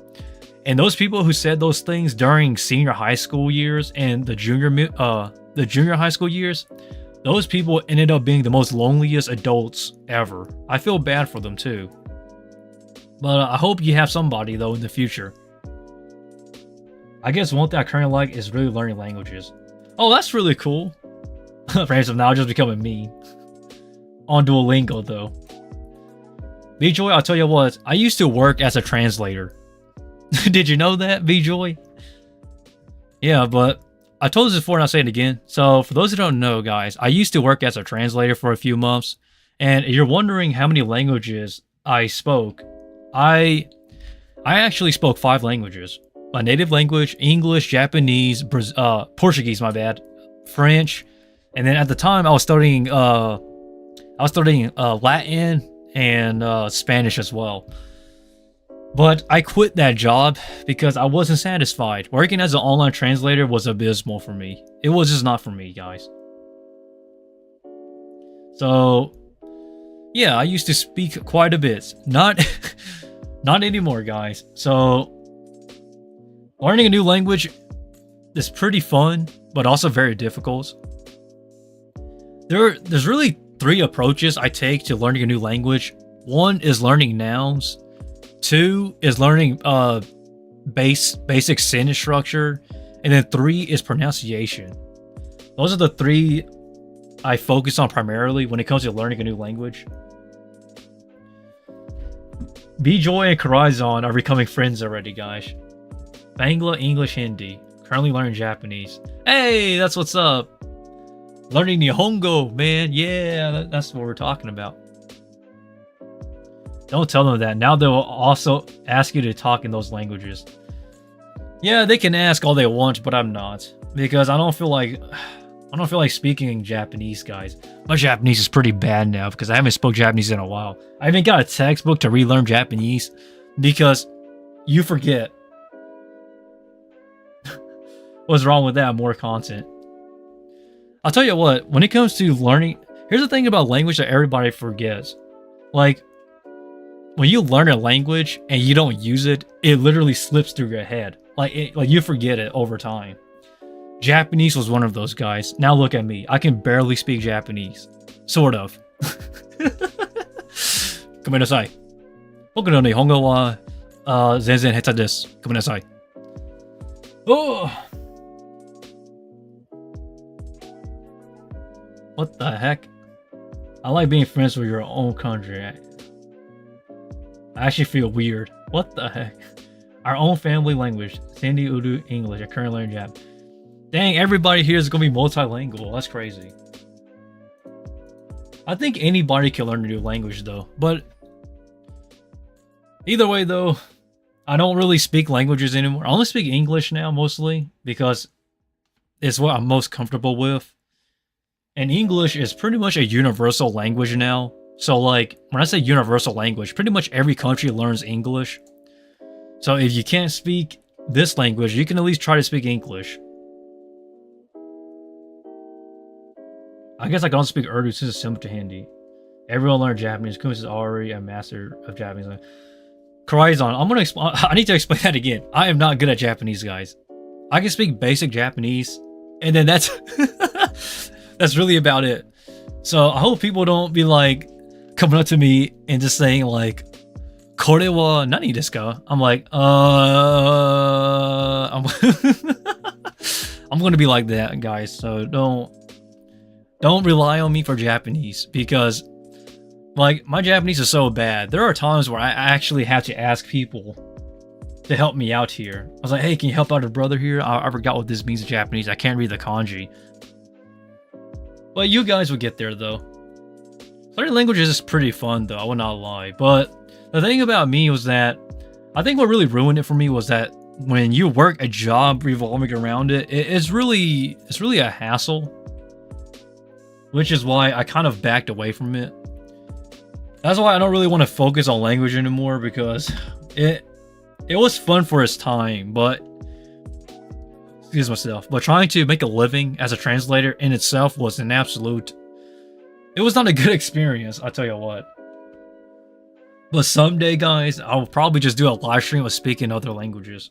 and those people who said those things during senior high school years and the junior high school years, those people ended up being the most loneliest adults ever. I feel bad for them too. But I hope you have somebody though in the future. I guess one thing I currently like is really learning languages. Oh, that's really cool. Frames of now just becoming me. On Duolingo though. B-Joy, I'll tell you what, I used to work as a translator. Did you know that, B-Joy? Yeah, but I told this before and I'll say it again. So for those who don't know, guys, I used to work as a translator for a few months. And if you're wondering how many languages I spoke, I actually spoke 5 languages. My native language, English, Japanese, Portuguese, my bad, French, and then at the time I was studying Latin and Spanish as well. But I quit that job because I wasn't satisfied. Working as an online translator was abysmal for me. It was just not for me, guys. So, yeah, I used to speak quite a bit. Not anymore, guys. So, learning a new language is pretty fun, but also very difficult. There's really three approaches I take to learning a new language. One is learning nouns. Two is learning basic sentence structure, and then three is pronunciation. Those are the three I focus on primarily when it comes to learning a new language. Bjoy and Karizon are becoming friends already, guys. Bangla, English, Hindi. Currently learning Japanese. Hey, that's what's up. Learning Nihongo, man. Yeah, that's what we're talking about. Don't tell them that. Now they'll also ask you to talk in those languages. Yeah, they can ask all they want, but I'm not. Because I don't feel like speaking Japanese, guys. My Japanese is pretty bad now because I haven't spoke Japanese in a while. I even got a textbook to relearn Japanese because you forget. What's wrong with that? More content. I'll tell you what, when it comes to learning, here's the thing about language that everybody forgets. Like, when you learn a language and you don't use it, it literally slips through your head. Like you forget it over time. Japanese was one of those guys. Now look at me. I can barely speak Japanese. Sort of. ごめんなさい。僕の日本語は全然下手です。ごめんなさい。Oh! What the heck? I like being friends with your own country. I actually feel weird. What the heck? Our own family language. Sindhi, Urdu, English. I currently learn Jap. Dang, everybody here is going to be multilingual. That's crazy. I think anybody can learn a new language though. But either way though, I don't really speak languages anymore. I only speak English now mostly because it's what I'm most comfortable with. And English is pretty much a universal language now. So like, when I say universal language, pretty much every country learns English. So if you can't speak this language, you can at least try to speak English. I guess I can also speak Urdu since it's similar to Hindi. Everyone learned Japanese. Kumo is already a master of Japanese. Karizon, I need to explain that again. I am not good at Japanese, guys. I can speak basic Japanese, and then that's that's really about it. So I hope people don't be like coming up to me and just saying like, "Kore wa nani desu ka?" I'm like, I'm gonna be like that, guys. So don't rely on me for Japanese because, like, my Japanese is so bad. There are times where I actually have to ask people to help me out here. I was like, hey, can you help out a brother here? I forgot what this means in Japanese. I can't read the kanji. But you guys will get there, though. Learning languages is pretty fun, though. I will not lie. But the thing about me was that I think what really ruined it for me was that when you work a job revolving around it, it's really a hassle. Which is why I kind of backed away from it. That's why I don't really want to focus on language anymore because it was fun for its time, but excuse myself. But trying to make a living as a translator in itself was an absolute. It was not a good experience, I'll tell you what. But someday, guys, I'll probably just do a live stream of speaking other languages.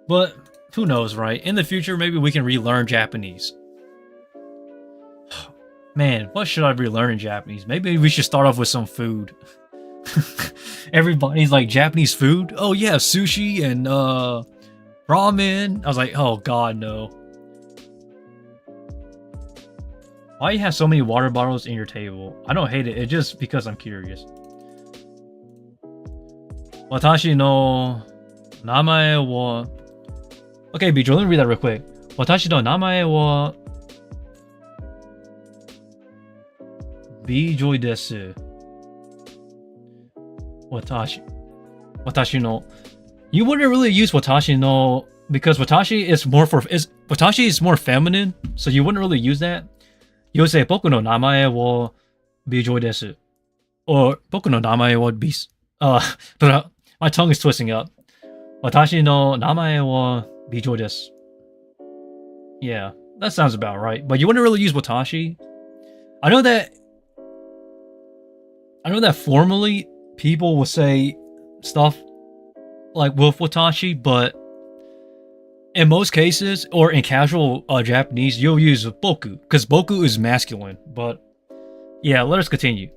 But who knows, right? In the future, maybe we can relearn Japanese. Man, what should I relearn in Japanese? Maybe we should start off with some food. Everybody's like, Japanese food? Oh yeah, sushi and ramen. I was like, oh god, no. Why you have so many water bottles in your table? I don't hate it, it's just because I'm curious. Watashi no namae wa... Okay, Bijo, let me read that real quick. Watashi no namae wa... Bjoy desu. Watashi no. You wouldn't really use watashi no because watashi is more feminine, so you wouldn't really use that. You would say boku no namae wa Bjoy desu, or boku no namae wa bis. But my tongue is twisting up. Watashi no namae wa Bjoy desu. Yeah, that sounds about right. But you wouldn't really use watashi. I know that formally people will say stuff like with watashi, but In most cases, or in casual Japanese, you'll use boku, because boku is masculine. But yeah, let us continue.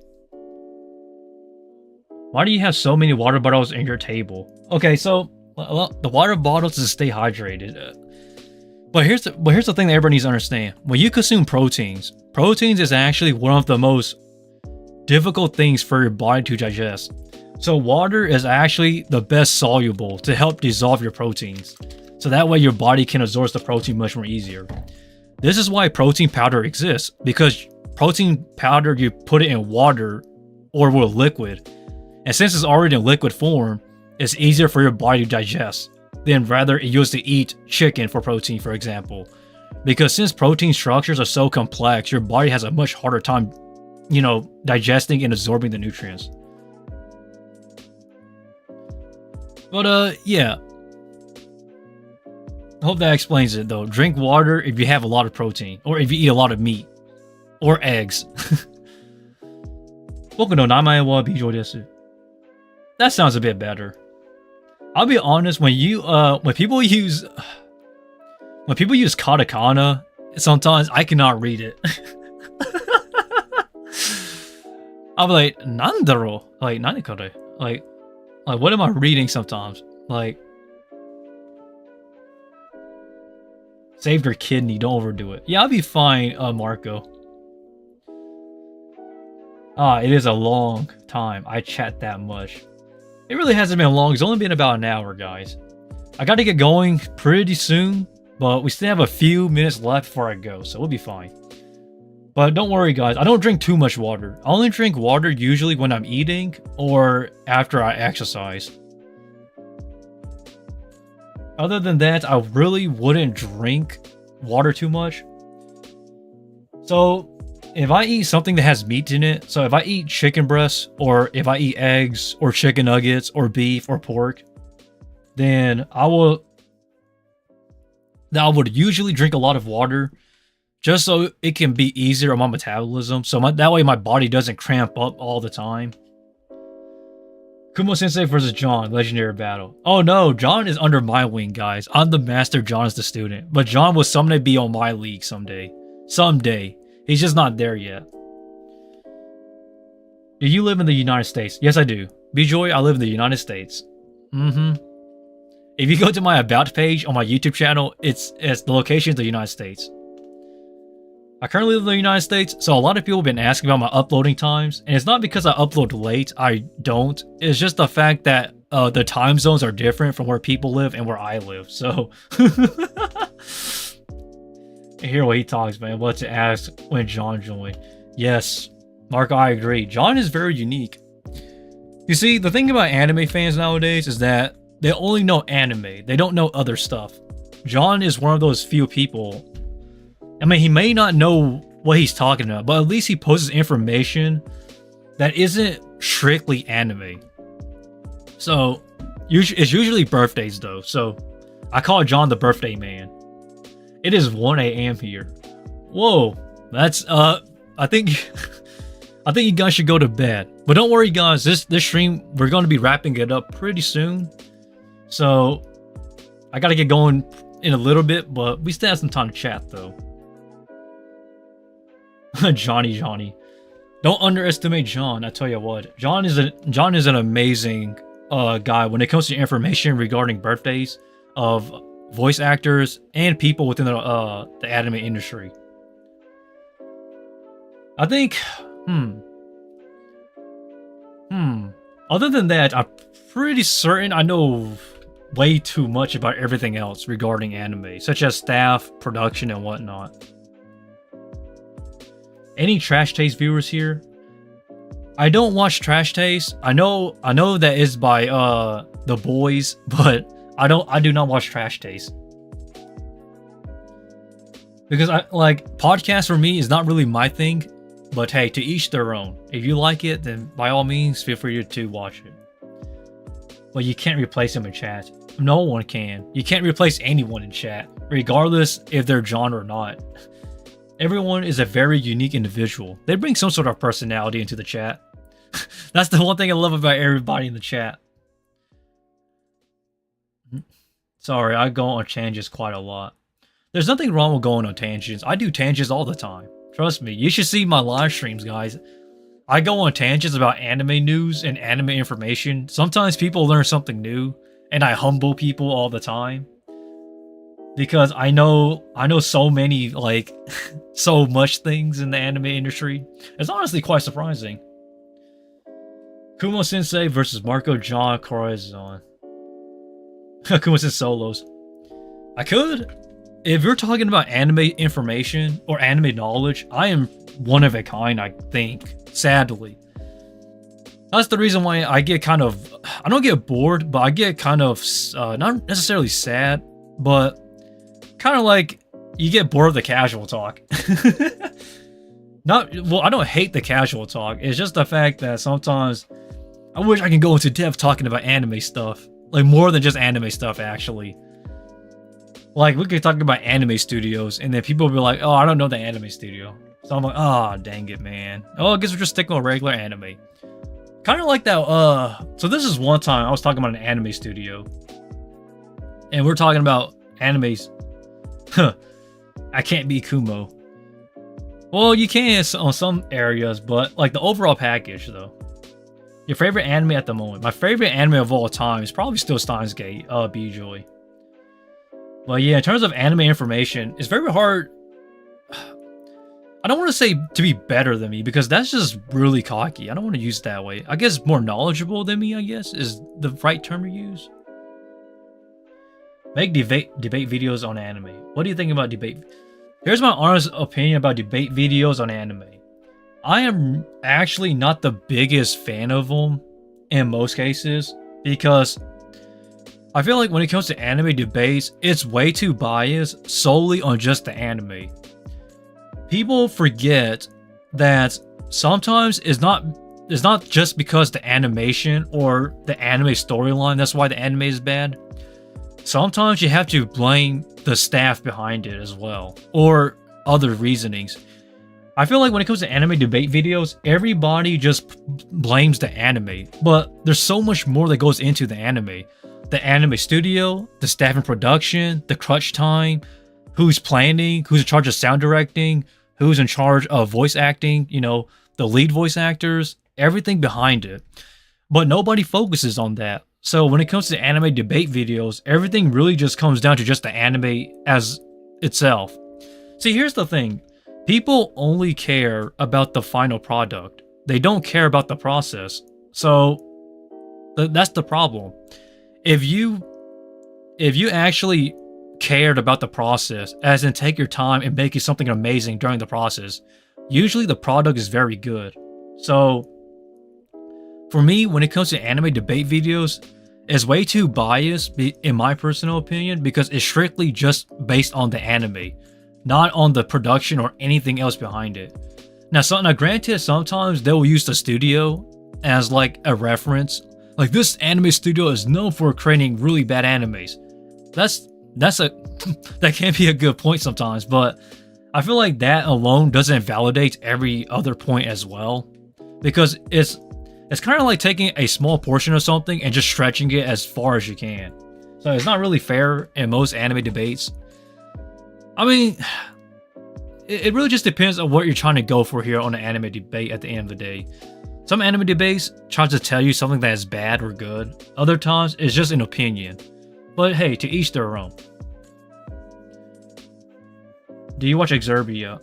Why do you have so many water bottles in your table? Okay, so the water bottles to stay hydrated. But here's the thing that everybody needs to understand. When you consume proteins is actually one of the most difficult things for your body to digest. So water is actually the best soluble to help dissolve your proteins. So that way your body can absorb the protein much more easier. This is why protein powder exists, because protein powder, you put it in water or with liquid. And since it's already in liquid form, it's easier for your body to digest than rather it used to eat chicken for protein, for example. Because since protein structures are so complex, your body has a much harder time, digesting and absorbing the nutrients. But yeah. I hope that explains it though. Drink water if you have a lot of protein, or if you eat a lot of meat, or eggs. That sounds a bit better. I'll be honest, when people use katakana, sometimes I cannot read it. I'll be like, nandaro? Like, nanikare? Like, what am I reading sometimes? Like, save your kidney, don't overdo it. Yeah, I'll be fine, Marco. It is a long time. I chat that much. It really hasn't been long. It's only been about an hour, guys. I gotta get going pretty soon, but we still have a few minutes left before I go, so we'll be fine. But don't worry, guys. I don't drink too much water. I only drink water usually when I'm eating or after I exercise. Other than that, I really wouldn't drink water too much. So if I eat something that has meat in it, so if I eat chicken breasts, or if I eat eggs, or chicken nuggets, or beef, or pork, then I would usually drink a lot of water, just so it can be easier on my metabolism, so that way my body doesn't cramp up all the time. Kumo Sensei versus John, legendary battle. Oh no, John is under my wing, guys. I'm the master, John is the student. But John will someday be on my league someday. Someday. He's just not there yet. Do you live in the United States? Yes, I do. B-Joy, I live in the United States. If you go to my About page on my YouTube channel, it's the location of the United States. I currently live in the United States, so a lot of people have been asking about my uploading times, and it's not because I upload late, I don't. It's just the fact that the time zones are different from where people live and where I live, so... Hear what he talks, man. What to ask when John joined. Yes, Marco, I agree. John is very unique. You see, the thing about anime fans nowadays is that they only know anime. They don't know other stuff. John is one of those few people. I mean, he may not know what he's talking about, but at least he posts information that isn't strictly anime. So, it's usually birthdays though. So, I call John the birthday man. It is 1 a.m. here. Whoa, that's I think you guys should go to bed. But don't worry, guys. This stream, we're going to be wrapping it up pretty soon. So I got to get going in a little bit, but we still have some time to chat though. Johnny. Don't underestimate John. I tell you what, John is an amazing guy when it comes to information regarding birthdays of voice actors and people within the anime industry. I think, other than that, I'm pretty certain I know way too much about everything else regarding anime, such as staff, production, and whatnot. Any Trash Taste viewers here? I don't watch Trash Taste. I know that is by the boys, but I do not watch Trash Taste. Because podcasts for me is not really my thing, but hey, to each their own. If you like it, then by all means, feel free to watch it. But you can't replace them in chat. No one can. You can't replace anyone in chat, regardless if they're John or not. Everyone is a very unique individual. They bring some sort of personality into the chat. That's the one thing I love about everybody in the chat. Sorry, I go on tangents quite a lot. There's nothing wrong with going on tangents. I do tangents all the time. Trust me. You should see my live streams, guys. I go on tangents about anime news and anime information. Sometimes people learn something new, and I humble people all the time. Because I know so many, like, so much things in the anime industry. It's honestly quite surprising. Kumo Sensei versus Marco John Corazon. Kumo Sensei solos. I could. If you're talking about anime information or anime knowledge, I am one of a kind, I think. Sadly. That's the reason why I get kind of... I don't get bored, but I get kind of... not necessarily sad, but... kind of like... you get bored of the casual talk. Well, I don't hate the casual talk. It's just the fact that sometimes... I wish I can go into depth talking about anime stuff. Like, more than just anime stuff, actually. Like, we could talk about anime studios, and then people will be like, oh, I don't know the anime studio. So I'm like, oh, dang it, man. Oh, I guess we're just sticking with regular anime. Kind of like that, so this is one time I was talking about an anime studio. And we're talking about animes. Huh. I can't be Kumo. Well, you can on some areas, but, like, the overall package, though. Your favorite anime at the moment. My favorite anime of all time is probably still Steins Gate, B-Joy. But yeah, in terms of anime information, it's very hard. I don't want to say to be better than me, because that's just really cocky. I don't want to use it that way. I guess more knowledgeable than me, I guess, is the right term to use. Make debate videos on anime. What do you think about debate? Here's my honest opinion about debate videos on anime. I am actually not the biggest fan of them in most cases, because I feel like when it comes to anime debates, it's way too biased solely on just the anime. People forget that sometimes it's not just because the animation or the anime storyline that's why the anime is bad. Sometimes you have to blame the staff behind it as well, or other reasonings. I feel like when it comes to anime debate videos, everybody just blames the anime, but there's so much more that goes into the anime. The anime studio, the staff and production, the crunch time, who's planning, who's in charge of sound directing, who's in charge of voice acting, you know, the lead voice actors, everything behind it. But nobody focuses on that. So when it comes to anime debate videos, everything really just comes down to just the anime as itself. See, here's the thing. People only care about the final product. They don't care about the process. So that's the problem. If you actually cared about the process, as in take your time and make it something amazing during the process, usually the product is very good. So for me, when it comes to anime debate videos, it's way too biased in my personal opinion, because it's strictly just based on the anime, not on the production or anything else behind it. Now granted, sometimes they will use the studio as like a reference. Like, this anime studio is known for creating really bad animes. That can be a good point sometimes, but I feel like that alone doesn't validate every other point as well, because it's kind of like taking a small portion of something and just stretching it as far as you can. So it's not really fair in most anime debates. I mean, it really just depends on what you're trying to go for here on an anime debate at the end of the day. Some anime debates try to tell you something that is bad or good. Other times, it's just an opinion. But hey, to each their own. Do you watch Exerbia?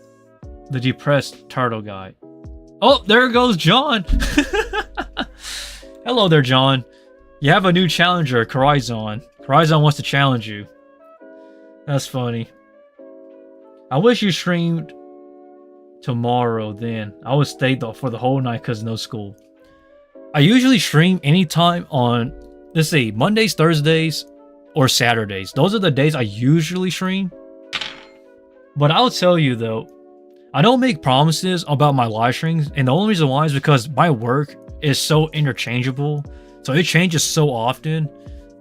The depressed turtle guy. Oh, there goes John! Hello there, John. You have a new challenger, Corazon. Corazon wants to challenge you. That's funny. I wish you streamed tomorrow, then I would stay for the whole night because no school. I usually stream anytime on, let's see, Mondays, Thursdays, or Saturdays. Those are the days I usually stream. But I'll tell you though, I don't make promises about my live streams, and the only reason why is because my work is so interchangeable. So it changes so often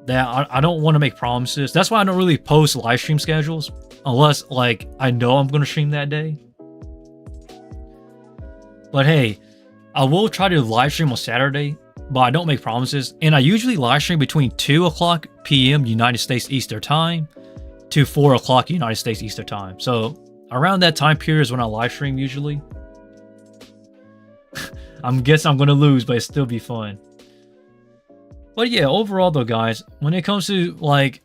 that I don't want to make promises. That's why I don't really post live stream schedules unless like I know I'm going to stream that day. But hey, I will try to live stream on Saturday, but I don't make promises. And I usually live stream between 2 o'clock p.m. United States Eastern Time to 4 o'clock United States Eastern Time. So around that time period is when I live stream usually. I'm guessing I'm going to lose, but it still be fun. But yeah, overall though, guys, when it comes to like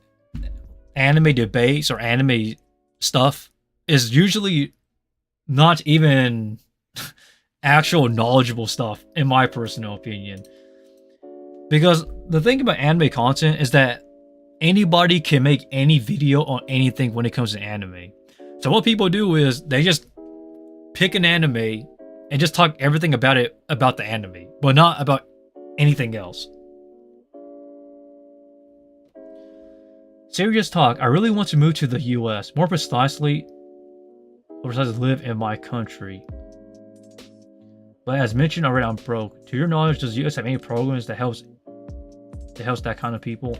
anime debates or anime stuff, is usually not even actual knowledgeable stuff, in my personal opinion. Because the thing about anime content is that anybody can make any video on anything when it comes to anime. So what people do is they just pick an anime and just talk everything about it, about the anime, but not about anything else. Serious talk, I really want to move to the US, more precisely live in my country. But as mentioned already, I'm broke. To your knowledge, does the US have any programs that helps that kind of people?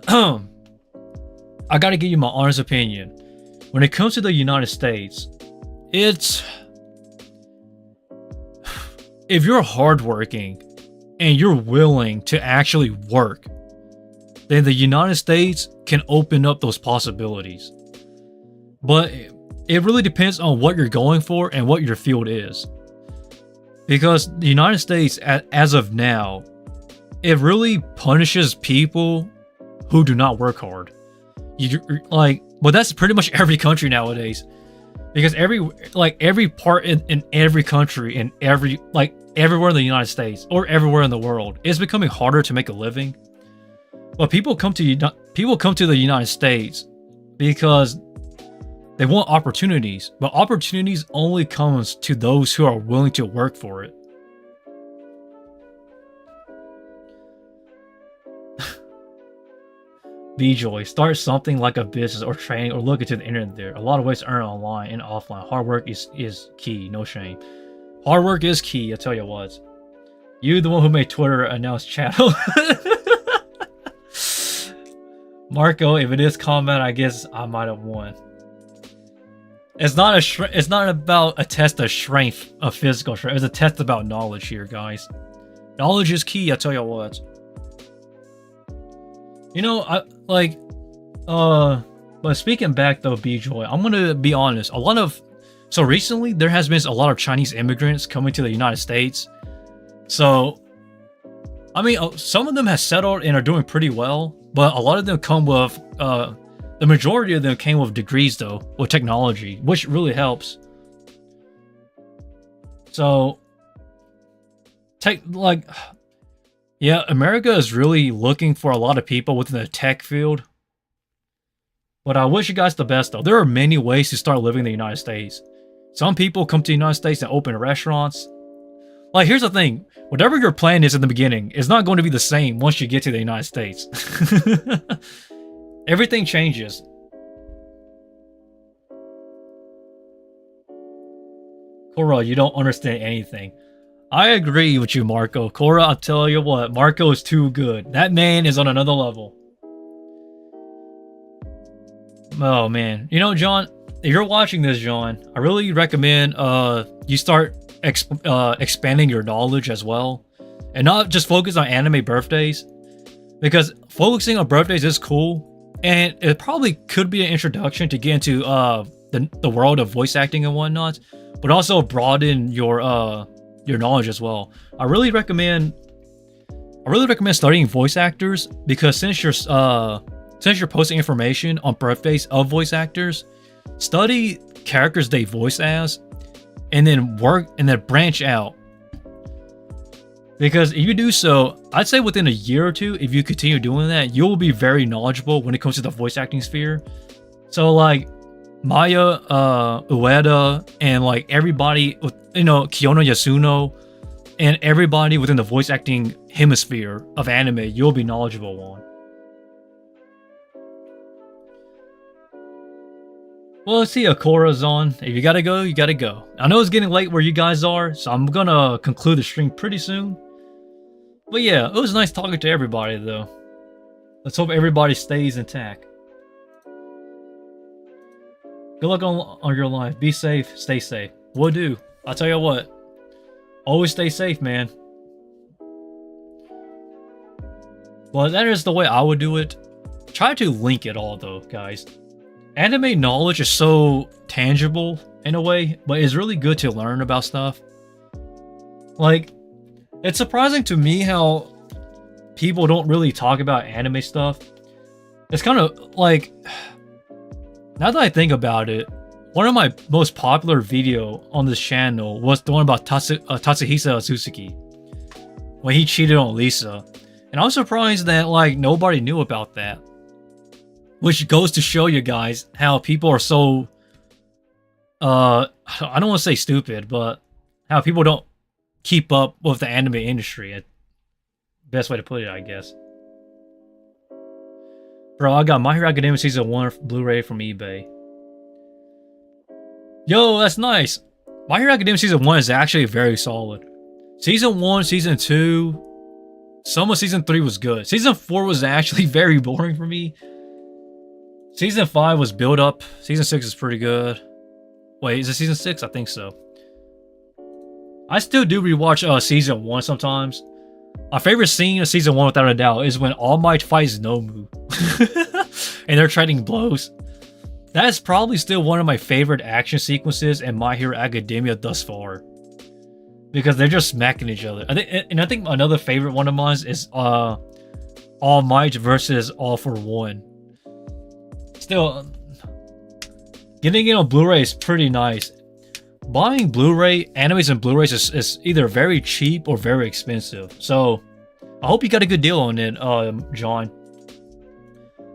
I gotta give you my honest opinion. When it comes to the United States, it's... if you're hardworking and you're willing to actually work, then the United States can open up those possibilities. But it really depends on what you're going for and what your field is. Because the United States, as of now, it really punishes people who do not work hard. But that's pretty much every country nowadays. Because every part in every country, in everywhere in the United States or everywhere in the world, it's becoming harder to make a living. But people come to the United States because they want opportunities, but opportunities only comes to those who are willing to work for it. B-Joy, start something like a business or training or look into the internet there. A lot of ways to earn online and offline. Hard work is key, no shame. Hard work is key, I tell you what. You, the one who made Twitter announce channel. Marco, if it is combat, I guess I might have won. It's not about a test of strength, of physical strength. It's a test about knowledge here, guys. Knowledge is key, I tell you what. You know, but speaking back though, B-Joy, I'm gonna be honest. So recently there has been a lot of Chinese immigrants coming to the United States. So, I mean, some of them have settled and are doing pretty well, but a lot of them come with, the majority of them came with degrees though, with technology, which really helps. So, yeah, America is really looking for a lot of people within the tech field. But I wish you guys the best though. There are many ways to start living in the United States. Some people come to the United States and open restaurants. Like, here's the thing. Whatever your plan is in the beginning is not going to be the same once you get to the United States. Everything changes. Cora, you don't understand anything. I agree with you, Marco. Cora, I'll tell you what. Marco is too good. That man is on another level. Oh, man. You know, John, if you're watching this, John, I really recommend you start expanding your knowledge as well. And not just focus on anime birthdays. Because focusing on birthdays is cool. And it probably could be an introduction to get into the world of voice acting and whatnot. But also broaden your knowledge as well. I really recommend studying voice actors, because since you're posting information on birthdays of voice actors, study characters they voice as, and then branch out. Because if you do so, I'd say within a year or two, if you continue doing that, you'll be very knowledgeable when it comes to the voice acting sphere. So like Maya Ueda and like everybody, you know, Kiyono Yasuno and everybody within the voice acting hemisphere of anime, you'll be knowledgeable on. Well, let's see, Akora's on. If you gotta go, you gotta go. I know it's getting late where you guys are, so I'm gonna conclude the stream pretty soon. But yeah, it was nice talking to everybody though. Let's hope everybody stays intact. Good luck on your life. Be safe, stay safe. Will do. I'll tell you what. Always stay safe, man. Well, that is the way I would do it. Try to link it all though, guys. Anime knowledge is so tangible in a way, but it's really good to learn about stuff. Like, it's surprising to me how people don't really talk about anime stuff. It's kind of like, now that I think about it, one of my most popular video on this channel was the one about Tatsuhisa Suzuki, when he cheated on Lisa. And I was surprised that like nobody knew about that. Which goes to show you guys how people are so, I don't want to say stupid, but how people don't keep up with the anime industry. Best way to put it, I guess. Bro, I got My Hero Academia Season 1 Blu-ray from eBay. Yo, that's nice. My Hero Academia Season 1 is actually very solid. Season 1, Season 2, some of Season 3 was good. Season 4 was actually very boring for me. Season 5 was built up. Season 6 is pretty good. Wait, is it Season 6? I think so. I still do rewatch Season 1 sometimes. My favorite scene of Season 1, without a doubt, is when All Might fights Nomu. And they're trading blows. That is probably still one of my favorite action sequences in My Hero Academia thus far. Because they're just smacking each other. I think another favorite one of mine is All Might versus All for One. Still, getting it on Blu-ray is pretty nice. Buying Blu-ray, animes and Blu-rays is either very cheap or very expensive. So, I hope you got a good deal on it, John.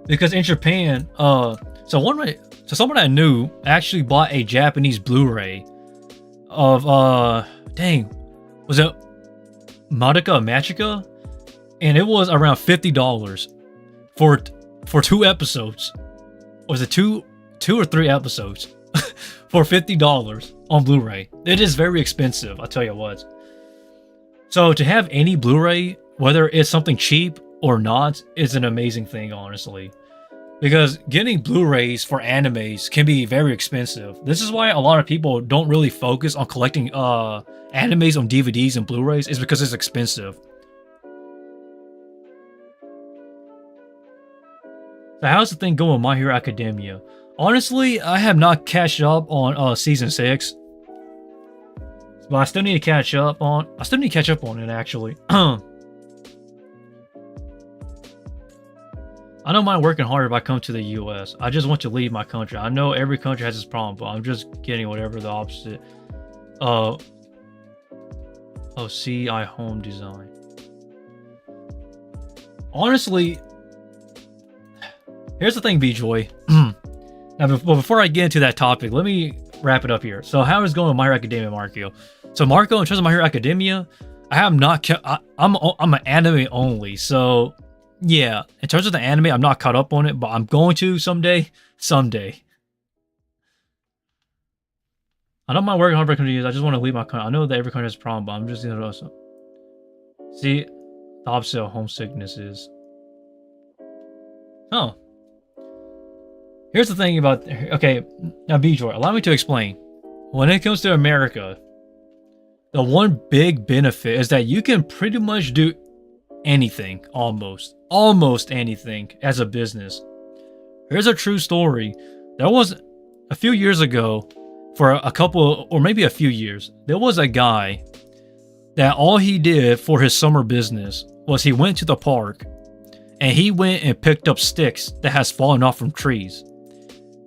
Because in Japan, someone I knew actually bought a Japanese Blu-ray of, dang, was it Madoka Magica? And it was around $50 for 2 episodes. Was it two or 3 episodes for $50 on Blu-ray? It is very expensive, I'll tell you what. So to have any Blu-ray, whether it's something cheap or not, is an amazing thing, honestly. Because getting Blu-rays for animes can be very expensive. This is why a lot of people don't really focus on collecting animes on DVDs and Blu-rays, is because it's expensive. So how's the thing going with My Hero Academia? Honestly, I have not catched up on Season 6. But I still need to catch up on it, actually. I don't mind working hard if I come to the US. I just want to leave my country. I know every country has this problem, but I'm just getting whatever the opposite. CI Home Design. Honestly, here's the thing, B-Joy. Now, before I get into that topic, let me wrap it up here. So, how is it going with My Hero Academia, Marco? So, Marco, in terms of My Hero Academia, I have not I'm an anime only. So, yeah, in terms of the anime, I'm not caught up on it, but I'm going to someday. I don't mind working hard for countries. I just want to leave my country. I know that every country has a problem, but I'm just going to see the opposite of homesickness is. Huh. Here's the thing about... Okay, now B-Joy, allow me to explain. When it comes to America, the one big benefit is that you can pretty much do anything, almost anything as a business. Here's a true story. There was a few years ago, for a couple, or maybe a few years, there was a guy that all he did for his summer business was he went to the park and he went and picked up sticks that has fallen off from trees.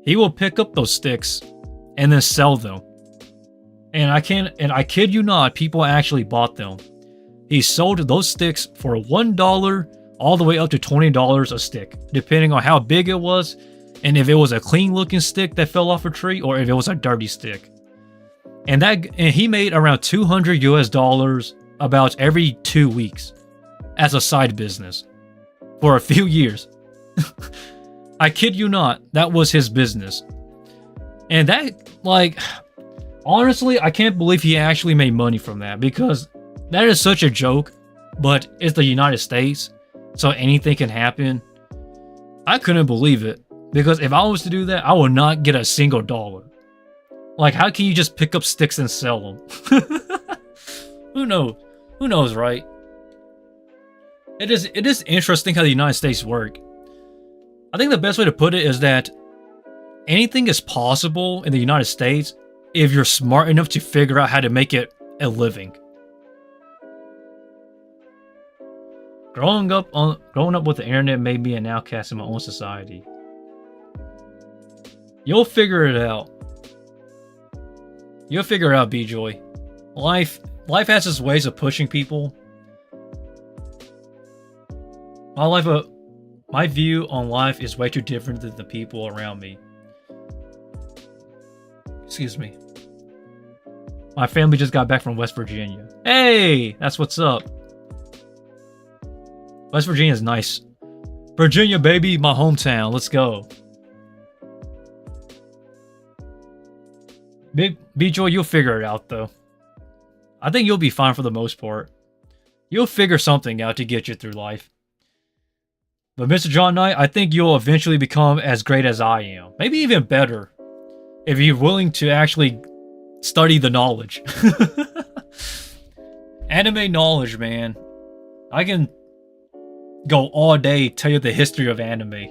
He will pick up those sticks and then sell them. And I kid you not, people actually bought them. He sold those sticks for $1 all the way up to $20 a stick, depending on how big it was, and if it was a clean looking stick that fell off a tree or if it was a dirty stick. And he made around $200 about every 2 weeks as a side business for a few years. I kid you not, that was his business. And that, like, honestly, I can't believe he actually made money from that, because that is such a joke, but it's the United States, so anything can happen. I couldn't believe it, because if I was to do that, I would not get a single dollar. Like, how can you just pick up sticks and sell them? Who knows? Who knows, right? It is interesting how the United States work. I think the best way to put it is that anything is possible in the United States if you're smart enough to figure out how to make it a living. Growing up with the internet made me an outcast in my own society. You'll figure it out. You'll figure it out, B-Joy. Life has its ways of pushing people. My view on life is way too different than the people around me. Excuse me. My family just got back from West Virginia. Hey, that's what's up. West Virginia is nice. Virginia, baby, my hometown. Let's go. B-Joy, you'll figure it out, though. I think you'll be fine for the most part. You'll figure something out to get you through life. But Mr. John Knight, I think you'll eventually become as great as I am. Maybe even better. If you're willing to actually study the knowledge. Anime knowledge, man. I can go all day tell you the history of anime.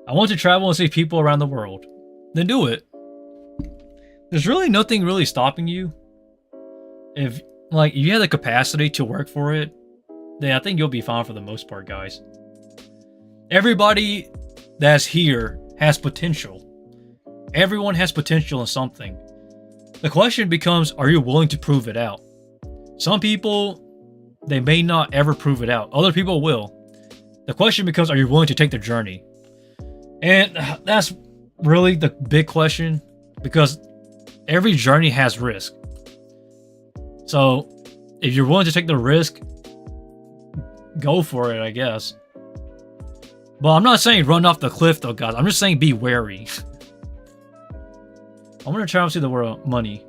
I want to travel and see people around the world. Then do it. There's really nothing really stopping you. If you have the capacity to work for it, then I think you'll be fine for the most part, guys. Everybody that's here has potential. Everyone has potential in something. The question becomes, are you willing to prove it out? Some people, they may not ever prove it out. Other people will. The question becomes, are you willing to take the journey? And that's really the big question, because every journey has risk. So if you're willing to take the risk, go for it, I guess. But I'm not saying run off the cliff, though, guys. I'm just saying be wary. I want to travel to the world. Money.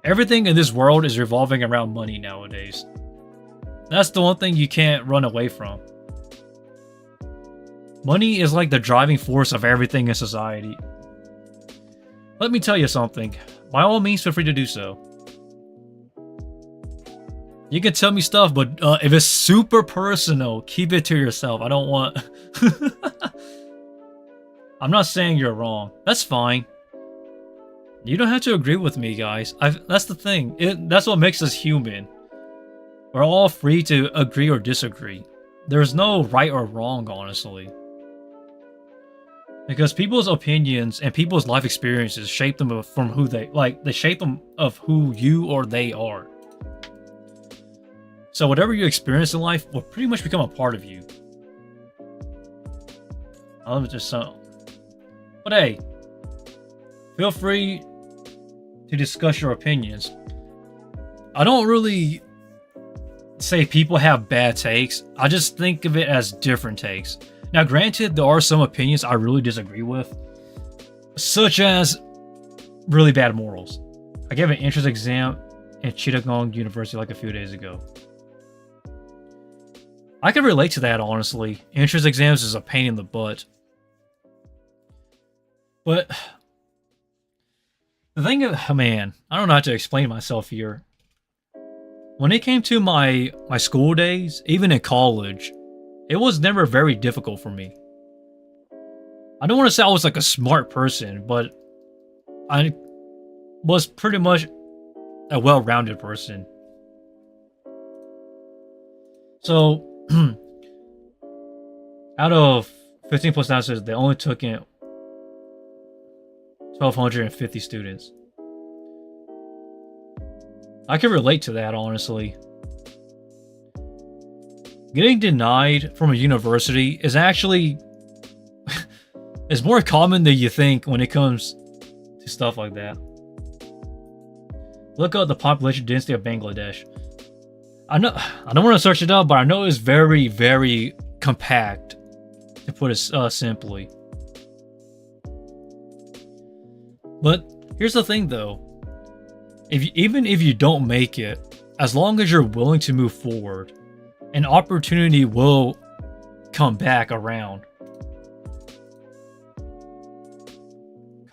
Everything in this world is revolving around money nowadays. That's the one thing you can't run away from. Money is like the driving force of everything in society. Let me tell you something. By all means, feel free to do so. You can tell me stuff, but if it's super personal, keep it to yourself. I don't want... I'm not saying you're wrong. That's fine. You don't have to agree with me, guys. That's the thing. That's what makes us human. We're all free to agree or disagree. There's no right or wrong, honestly. Because people's opinions and people's life experiences shape them from who they... they shape them of who you or they are. So whatever you experience in life will pretty much become a part of you. I'll just But hey, feel free to discuss your opinions. I don't really say people have bad takes. I just think of it as different takes. Now, granted, there are some opinions I really disagree with, such as really bad morals. I gave an entrance exam at Chittagong University like a few days ago. I can relate to that, honestly. Entrance exams is a pain in the butt. But the thing of, man, I don't know how to explain myself here. When it came to my school days, even in college, it was never very difficult for me. I don't want to say I was like a smart person, but I was pretty much a well-rounded person. So, out of 15 plus answers, they only took in 1,250 students. I can relate to that, honestly. Getting denied from a university is actually is more common than you think when it comes to stuff like that. Look up the population density of Bangladesh. I don't want to search it up, but I know it's very, very compact, to put it simply. But here's the thing, though. Even if you don't make it, as long as you're willing to move forward, an opportunity will come back around.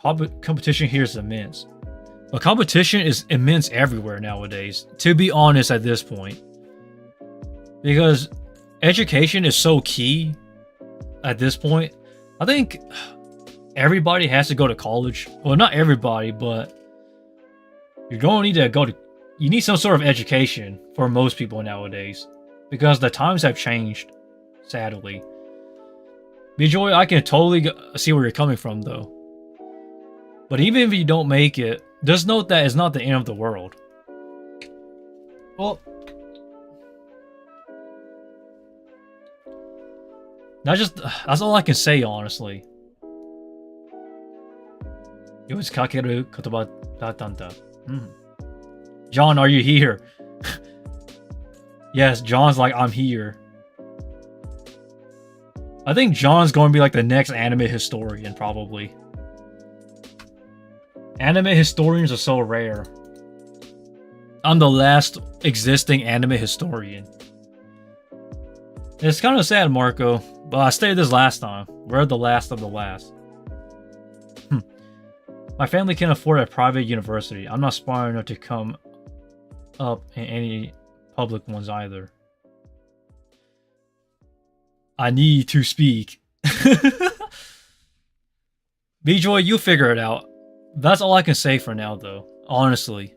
Competition here is immense. But competition is immense everywhere nowadays, to be honest at this point. Because education is so key at this point. I think everybody has to go to college. Well, not everybody, but you're going to need to go to... You need some sort of education for most people nowadays. Because the times have changed, sadly. B-Joy, I can totally see where you're coming from, though. But even if you don't make it, just note that it's not the end of the world. Well... That's all I can say, honestly. John, are you here? Yes, John's like, I'm here. I think John's going to be like the next anime historian, probably. Anime historians are so rare. I'm the last existing anime historian. It's kind of sad, Marco, but I stated this last time. We're the last of the last. My family can't afford a private university. I'm not smart enough to come up in any public ones either. I need to speak. B-Joy, you figure it out. That's all I can say for now, though. Honestly.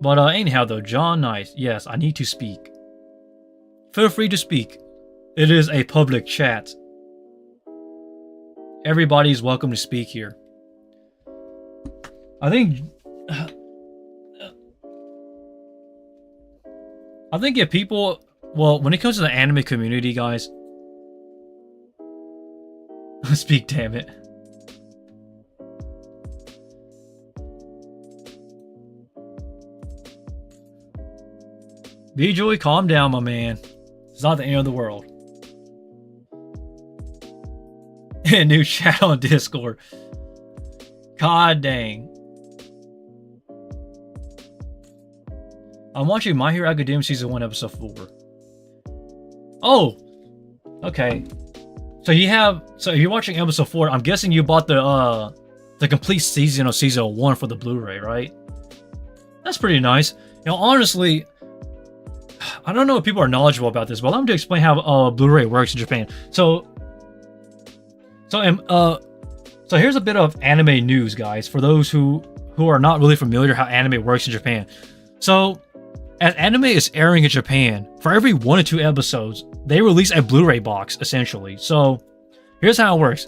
But anyhow, though, John Knight, yes, I need to speak. Feel free to speak. It is a public chat. Everybody's welcome to speak here. I think if people... Well, when it comes to the anime community, guys... Speak, damn it. B-Joy, calm down, my man. It's not the end of the world. New chat on Discord. God dang. I'm watching My Hero Academia Season 1, Episode 4. Oh! Okay. So if you're watching Episode 4, I'm guessing you bought the complete season of Season 1 for the Blu-ray, right? That's pretty nice. You know, honestly... I don't know if people are knowledgeable about this, but I'm to explain how Blu-ray works in Japan. So here's a bit of anime news, guys, for those who are not really familiar how anime works in Japan. So, as anime is airing in Japan, for every 1 or 2 episodes, they release a Blu-ray box, essentially. So, here's how it works.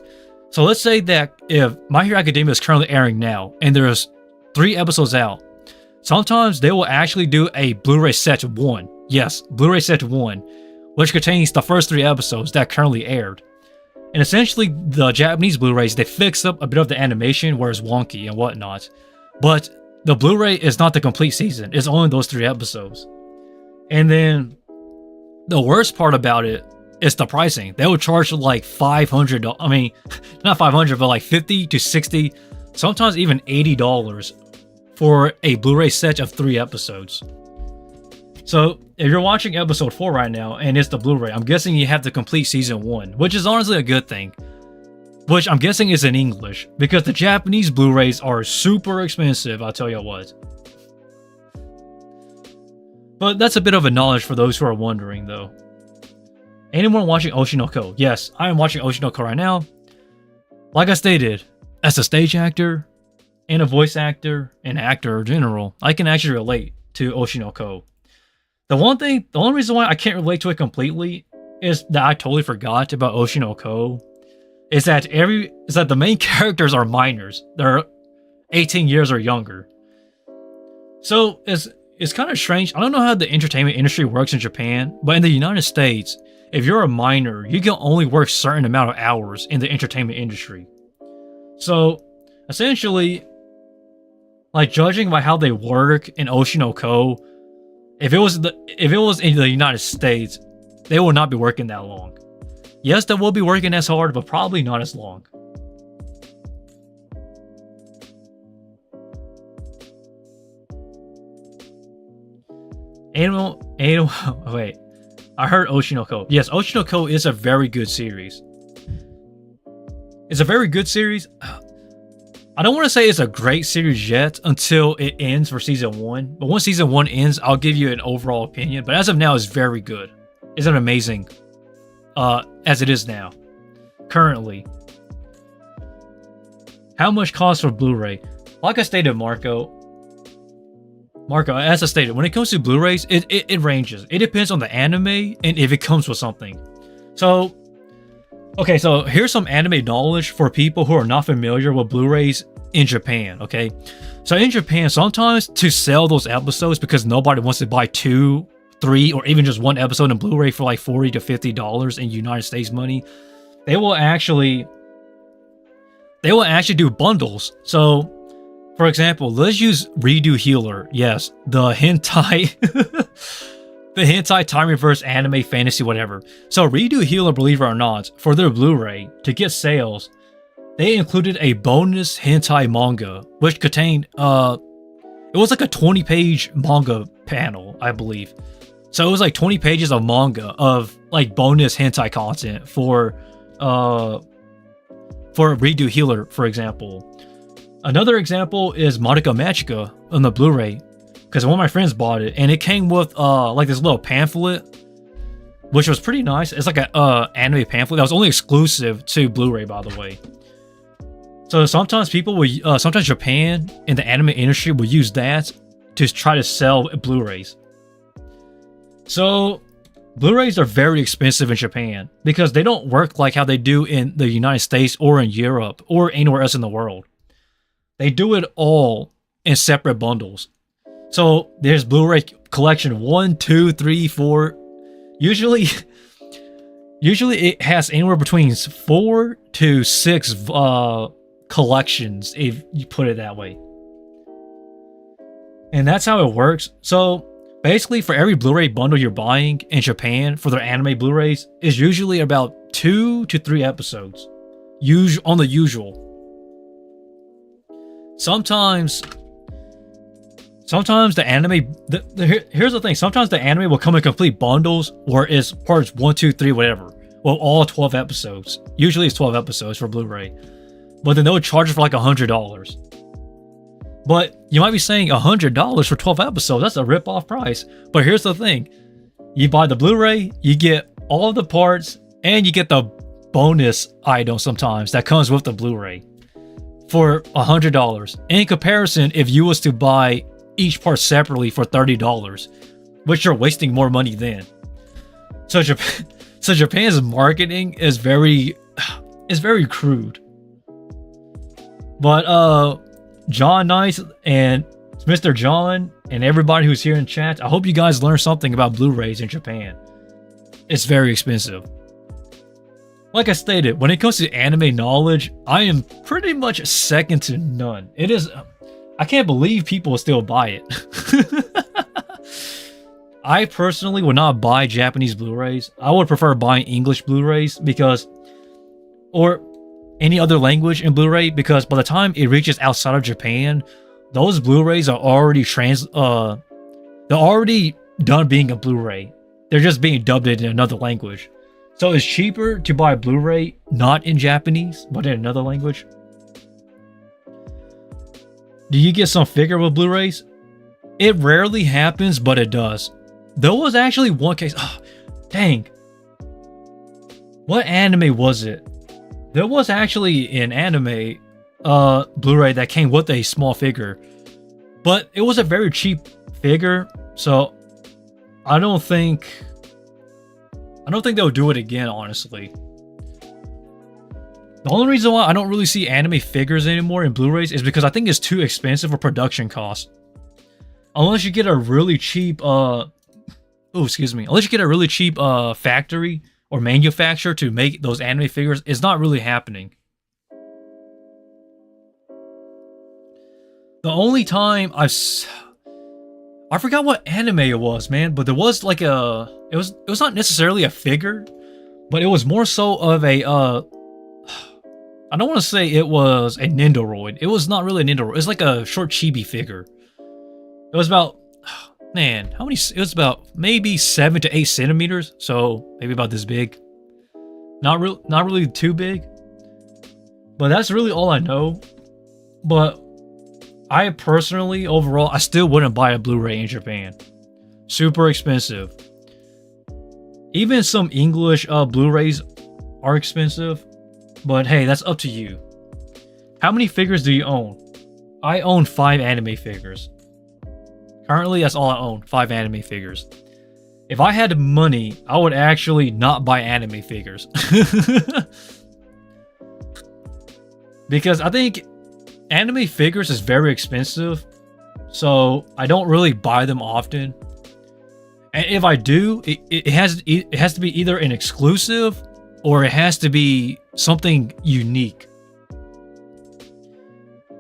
So let's say that if My Hero Academia is currently airing now, and there's 3 episodes out, sometimes they will actually do a Blu-ray set 1. Yes, Blu-ray set 1, which contains the first 3 episodes that currently aired. And essentially, the Japanese Blu-rays, they fix up a bit of the animation where it's wonky and whatnot. But the Blu-ray is not the complete season. It's only those 3 episodes. And then, the worst part about it is the pricing. They will charge like $500, I mean, not 500, but like 50 to 60, sometimes even $80 for a Blu-ray set of 3 episodes. So, if you're watching episode 4 right now, and it's the Blu-ray, I'm guessing you have the complete season 1, which is honestly a good thing. Which I'm guessing is in English, because the Japanese Blu-rays are super expensive, I'll tell you what. But that's a bit of a knowledge for those who are wondering, though. Anyone watching Oshinoko? Yes, I am watching Oshinoko right now. Like I stated, as a stage actor, and a voice actor, and actor in general, I can actually relate to Oshinoko. The only reason why I can't relate to it completely is that I totally forgot about Oshinoko. Is that the main characters are minors. They're 18 years or younger. So it's kind of strange. I don't know how the entertainment industry works in Japan, but in the United States, if you're a minor, you can only work a certain amount of hours in the entertainment industry. So essentially, like judging by how they work in Oshinoko, if it was in the United States, they will not be working that long. Yes, they will be working as hard, but probably not as long. Wait. I heard Oshinoko. Yes, Oshinoko is a very good series. It's a very good series. I don't want to say it's a great series yet until it ends for season 1. But once season 1 ends, I'll give you an overall opinion. But as of now, it's very good. It's an amazing as it is now. Currently. How much costs for Blu-ray? Like I stated, Marco, as I stated, when it comes to Blu-rays, it ranges. It depends on the anime and if it comes with something. So, okay, so here's some anime knowledge for people who are not familiar with Blu-rays in Japan, okay? So in Japan, sometimes to sell those episodes, because nobody wants to buy 2, 3, or even just one episode in Blu-ray for like $40 to $50 in United States money, they will actually do bundles. So, for example, let's use Redo Healer. Yes, the hentai, the hentai time reverse anime fantasy whatever. So Redo Healer, believe it or not, for their Blu-ray to get sales, they included a bonus hentai manga, which contained it was like a 20-page manga panel, I believe. So it was like 20 pages of manga of like bonus hentai content for Redo Healer, for example. Another example is Madoka Magica on the Blu-ray, because one of my friends bought it, and it came with like this little pamphlet, which was pretty nice. It's like a anime pamphlet that was only exclusive to Blu-ray, by the way. So sometimes people will, sometimes Japan in the anime industry will use that to try to sell Blu-rays. So Blu-rays are very expensive in Japan because they don't work like how they do in the United States or in Europe or anywhere else in the world. They do it all in separate bundles. So there's Blu-ray collection 1, 2, 3, 4. Usually it has anywhere between 4 to 6 collections, if you put it that way. And that's how it works. So basically, for every Blu-ray bundle you're buying in Japan for their anime Blu-rays is usually about 2 to 3 episodes, on the usual. Sometimes the anime. Here's the thing. Sometimes the anime will come in complete bundles, or it's parts 1, 2, 3, whatever. Well, all 12 episodes. Usually it's 12 episodes for Blu-ray, but then they'll charge it for like $100. But you might be saying $100 for 12 episodes. That's a rip-off price. But here's the thing. You buy the Blu-ray, you get all of the parts, and you get the bonus item sometimes that comes with the Blu-ray for $100. In comparison, if you was to buy each part separately for $30, which you're wasting more money then. So Japan's marketing is very crude. But John Nice and Mr. John and everybody who's here in chat, I hope you guys learned something about Blu-rays in Japan. It's very expensive. Like I stated, when it comes to anime knowledge, I am pretty much second to none. It is, I can't believe people still buy it. I personally would not buy Japanese Blu-rays. I would prefer buying English Blu-rays or any other language in Blu-ray, because by the time it reaches outside of Japan, those Blu-rays are already they're already done being a Blu-ray. They're just being dubbed in another language. So it's cheaper to buy a Blu-ray not in Japanese, but in another language. Do you get some figure with Blu-rays? It rarely happens, but it does. There was actually one case. Oh, dang. What anime was it? There was actually an anime Blu-ray that came with a small figure, but it was a very cheap figure, so I don't think they'll do it again, honestly. The only reason why I don't really see anime figures anymore in Blu-rays is because I think it's too expensive for production costs. Unless you get a really cheap unless you get a really cheap factory or manufacturer to make those anime figures, it's not really happening. The only time I forgot what anime it was, man, but there was like it was not necessarily a figure, but it was more so of a I don't want to say it was a Nindoroid. It was not really a Nindoroid. It was like a short chibi figure. It was about, man, how many? It was about maybe 7 to 8 centimeters, so maybe about this big. Not really too big. But that's really all I know. But I personally, overall, I still wouldn't buy a Blu-ray in Japan. Super expensive. Even some English Blu-rays are expensive. But hey, that's up to you. How many figures do you own? I own 5 anime figures. Currently, that's all I own. 5 anime figures. If I had money, I would actually not buy anime figures. Because I think anime figures is very expensive. So I don't really buy them often. And if I do, it has to be either an exclusive or it has to be something unique.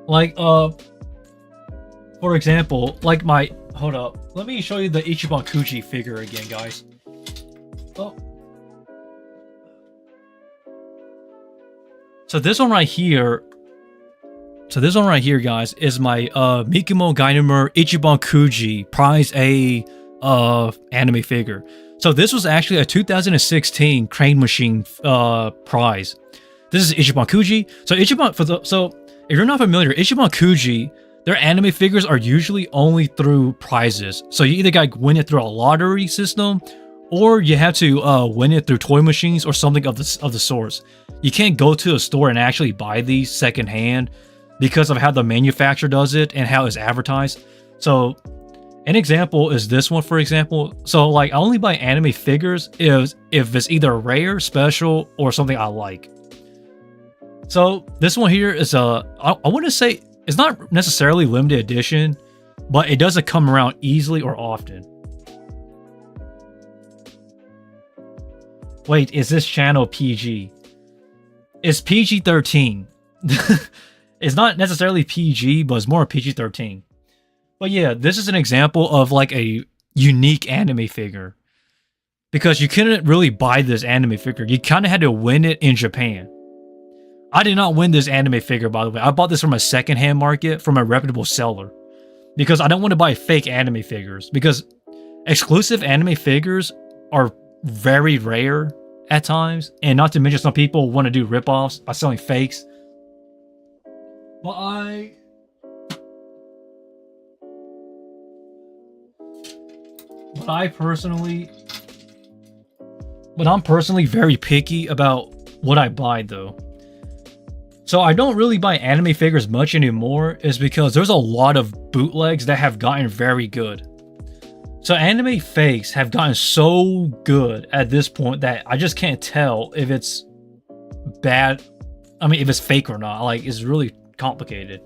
Like, for example, like my... Hold up. Let me show you the Ichiban Kuji figure again, guys. Oh. So this one right here... guys, is my Mikumo Gainemer Ichiban Kuji Prize A anime figure. So this was actually a 2016 Crane Machine prize. This is Ichiban Kuji. So if you're not familiar, Ichiban Kuji, their anime figures are usually only through prizes. So you either got to win it through a lottery system, or you have to win it through toy machines or something of the sorts. You can't go to a store and actually buy these secondhand because of how the manufacturer does it and how it's advertised. So an example is this one, for example. So like I only buy anime figures if it's either rare, special, or something I like. So this one here is I want to say it's not necessarily limited edition, but it doesn't come around easily or often. Wait, is this channel PG? It's PG-13. It's not necessarily PG, but it's more PG-13. But yeah, this is an example of like a unique anime figure. Because you couldn't really buy this anime figure. You kind of had to win it in Japan. I did not win this anime figure, by the way. I bought this from a secondhand market from a reputable seller. Because I don't want to buy fake anime figures. Because exclusive anime figures are very rare at times. And not to mention some people want to do rip-offs by selling fakes. But I'm personally very picky about what I buy though. So I don't really buy anime figures much anymore is because there's a lot of bootlegs that have gotten very good. So anime fakes have gotten so good at this point that I just can't tell if it's bad. I mean, if it's fake or not. Like, it's really complicated.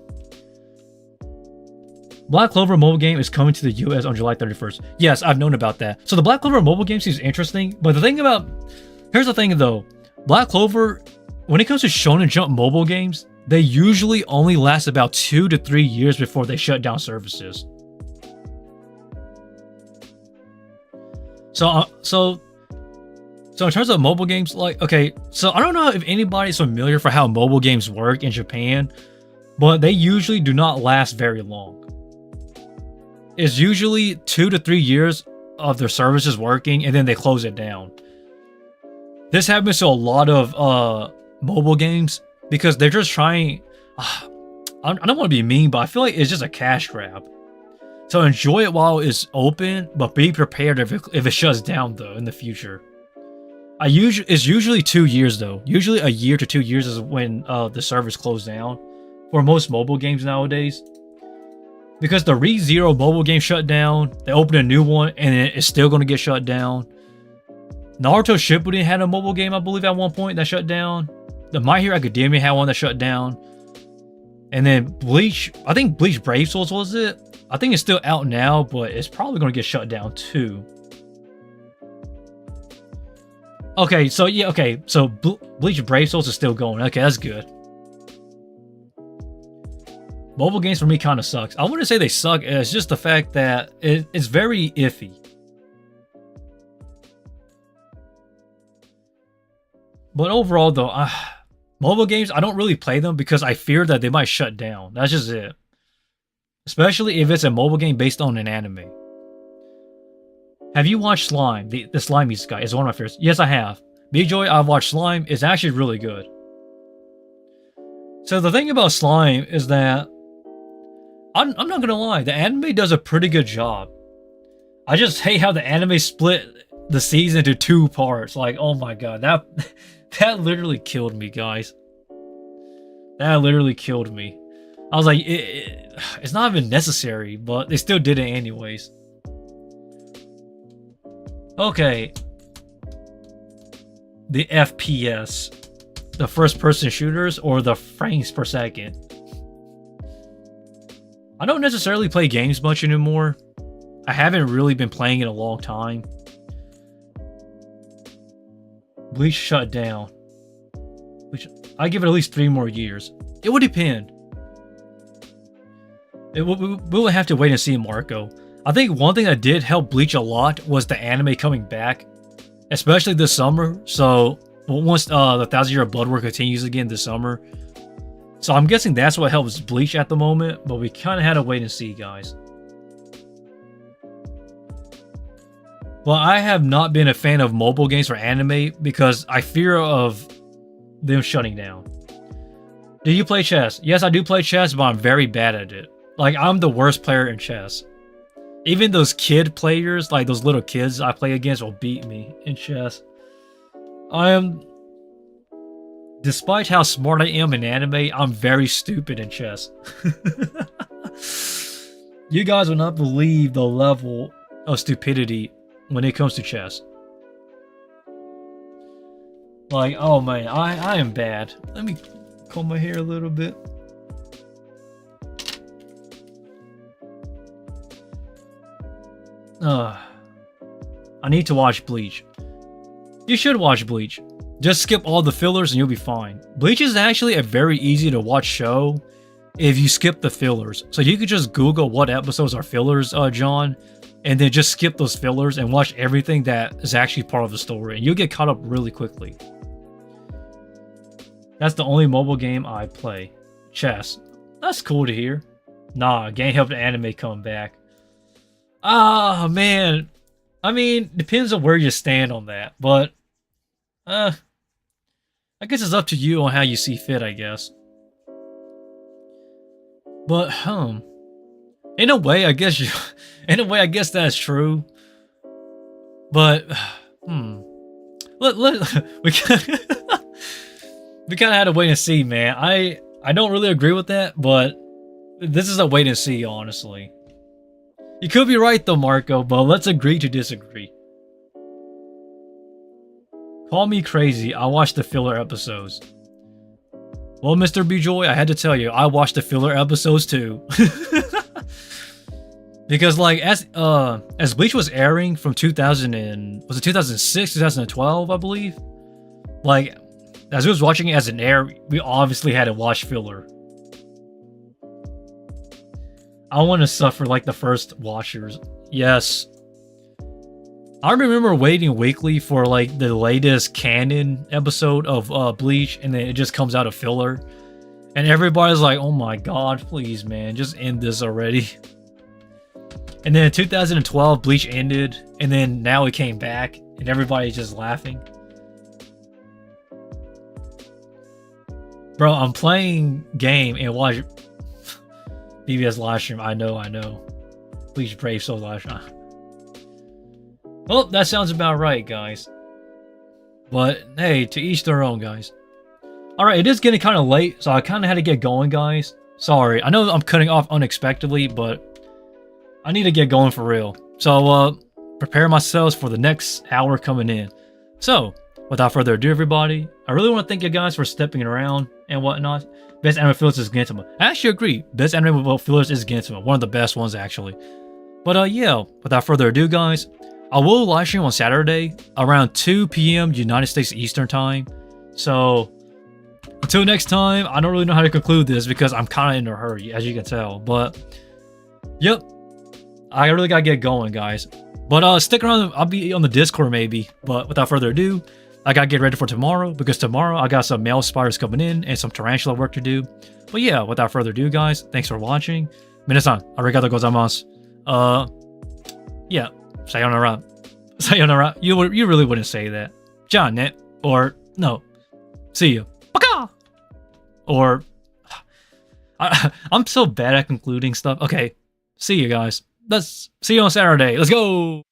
Black Clover mobile game is coming to the US on July 31st. Yes, I've known about that. So the Black Clover mobile game seems interesting, but here's the thing though. Black Clover, when it comes to Shonen Jump mobile games, they usually only last about 2 to 3 years before they shut down services. So in terms of mobile games, like, okay, so I don't know if anybody's familiar for how mobile games work in Japan, but they usually do not last very long. It's usually 2 to 3 years of their services working, and then they close it down. This happens to a lot of mobile games because they're just trying... I don't want to be mean, but I feel like it's just a cash grab. So enjoy it while it's open, but be prepared if it shuts down, though, in the future. It's usually 2 years, though. Usually a year to 2 years is when the servers close down for most mobile games nowadays. Because the ReZero mobile game shut down, they opened a new one, and it's still going to get shut down. Naruto Shippuden had a mobile game, I believe, at one point that shut down. The My Hero Academia had one that shut down. And then Bleach, I think Bleach Brave Souls was it? I think it's still out now, but it's probably going to get shut down too. Okay, so yeah, okay, so Bleach Brave Souls is still going. Okay, that's good. Mobile games for me kind of sucks. I wouldn't say they suck. It's just the fact that it's very iffy. But overall, though, mobile games, I don't really play them because I fear that they might shut down. That's just it. Especially if it's a mobile game based on an anime. Have you watched Slime? The Slimy guy is one of my favorites. Yes, I have. B-Joy, I've watched Slime. It's actually really good. So the thing about slime is that I'm not gonna lie, the anime does a pretty good job. I just hate how the anime split the season into 2 parts. Like, oh my god, that literally killed me, guys. That literally killed me. I was like, it's not even necessary, but they still did it anyways. Okay. The FPS. The first person shooters or the frames per second. I don't necessarily play games much anymore. I haven't really been playing in a long time. Bleach shut down. I give it at least 3 more years. It would depend. We will have to wait and see, Marco. I think one thing that did help Bleach a lot was the anime coming back, especially this summer. So once the 1,000 Year Blood War continues again this summer, so I'm guessing that's what helps Bleach at the moment. But we kind of had to wait and see, guys. Well, I have not been a fan of mobile games for anime because I fear of them shutting down. Do you play chess? Yes, I do play chess, but I'm very bad at it. Like, I'm the worst player in chess. Even those kid players, like those little kids I play against, will beat me in chess. Despite how smart I am in anime, I'm very stupid in chess. You guys will not believe the level of stupidity when it comes to chess. Like, oh man, I am bad. Let me comb my hair a little bit. I need to watch Bleach. You should watch Bleach. Just skip all the fillers and you'll be fine. Bleach is actually a very easy to watch show if you skip the fillers. So you could just Google what episodes are fillers, John, and then just skip those fillers and watch everything that is actually part of the story, and you'll get caught up really quickly. That's the only mobile game I play. Chess. That's cool to hear. Nah, game helped the anime come back. Ah, man. I mean, depends on where you stand on that, but I guess it's up to you on how you see fit, I guess. But in a way, I guess that's true. But we kind of had to wait and see, man. I don't really agree with that, but this is a wait and see, honestly. You could be right though, Marco, but let's agree to disagree. Call me crazy, I watched the filler episodes. Well, Mr. Bjoy, I had to tell you, I watched the filler episodes too. Because like as Bleach was airing from 2006, 2012, I believe. Like as we was watching it as an air, we obviously had to watch filler. I want to suffer like the first watchers. Yes. I remember waiting weekly for like the latest canon episode of Bleach, and then it just comes out of filler. And everybody's like, oh my god, please man, just end this already. And then in 2012, Bleach ended, and then now it came back, and everybody's just laughing. Bro, I'm playing game and watch BBS live stream. I know. Bleach Brave Soul live stream. Well, that sounds about right, guys. But hey, to each their own, guys. Alright, it is getting kind of late, so I kind of had to get going, guys. Sorry, I know I'm cutting off unexpectedly, but I need to get going for real. So, prepare myself for the next hour coming in. So, without further ado, everybody, I really want to thank you guys for stepping around and whatnot. Best anime fillers is Gintama. I actually agree. Best anime fillers is Gintama. One of the best ones, actually. But, yeah, without further ado, guys, I will live stream on Saturday around 2 p.m. United States Eastern Time. So, until next time, I don't really know how to conclude this because I'm kind of in a hurry, as you can tell. But, yep. I really gotta get going, guys. But stick around. I'll be on the Discord maybe. But without further ado, I gotta get ready for tomorrow because tomorrow I got some male spiders coming in and some tarantula work to do. But yeah, without further ado, guys, thanks for watching. Minasan, arigatou gozaimasu. Yeah, sayonara. Sayonara. You really wouldn't say that. Ja ne. Or no. See you. Baka. Or I'm so bad at concluding stuff. Okay, see you guys. Let's see you on Saturday. Let's go.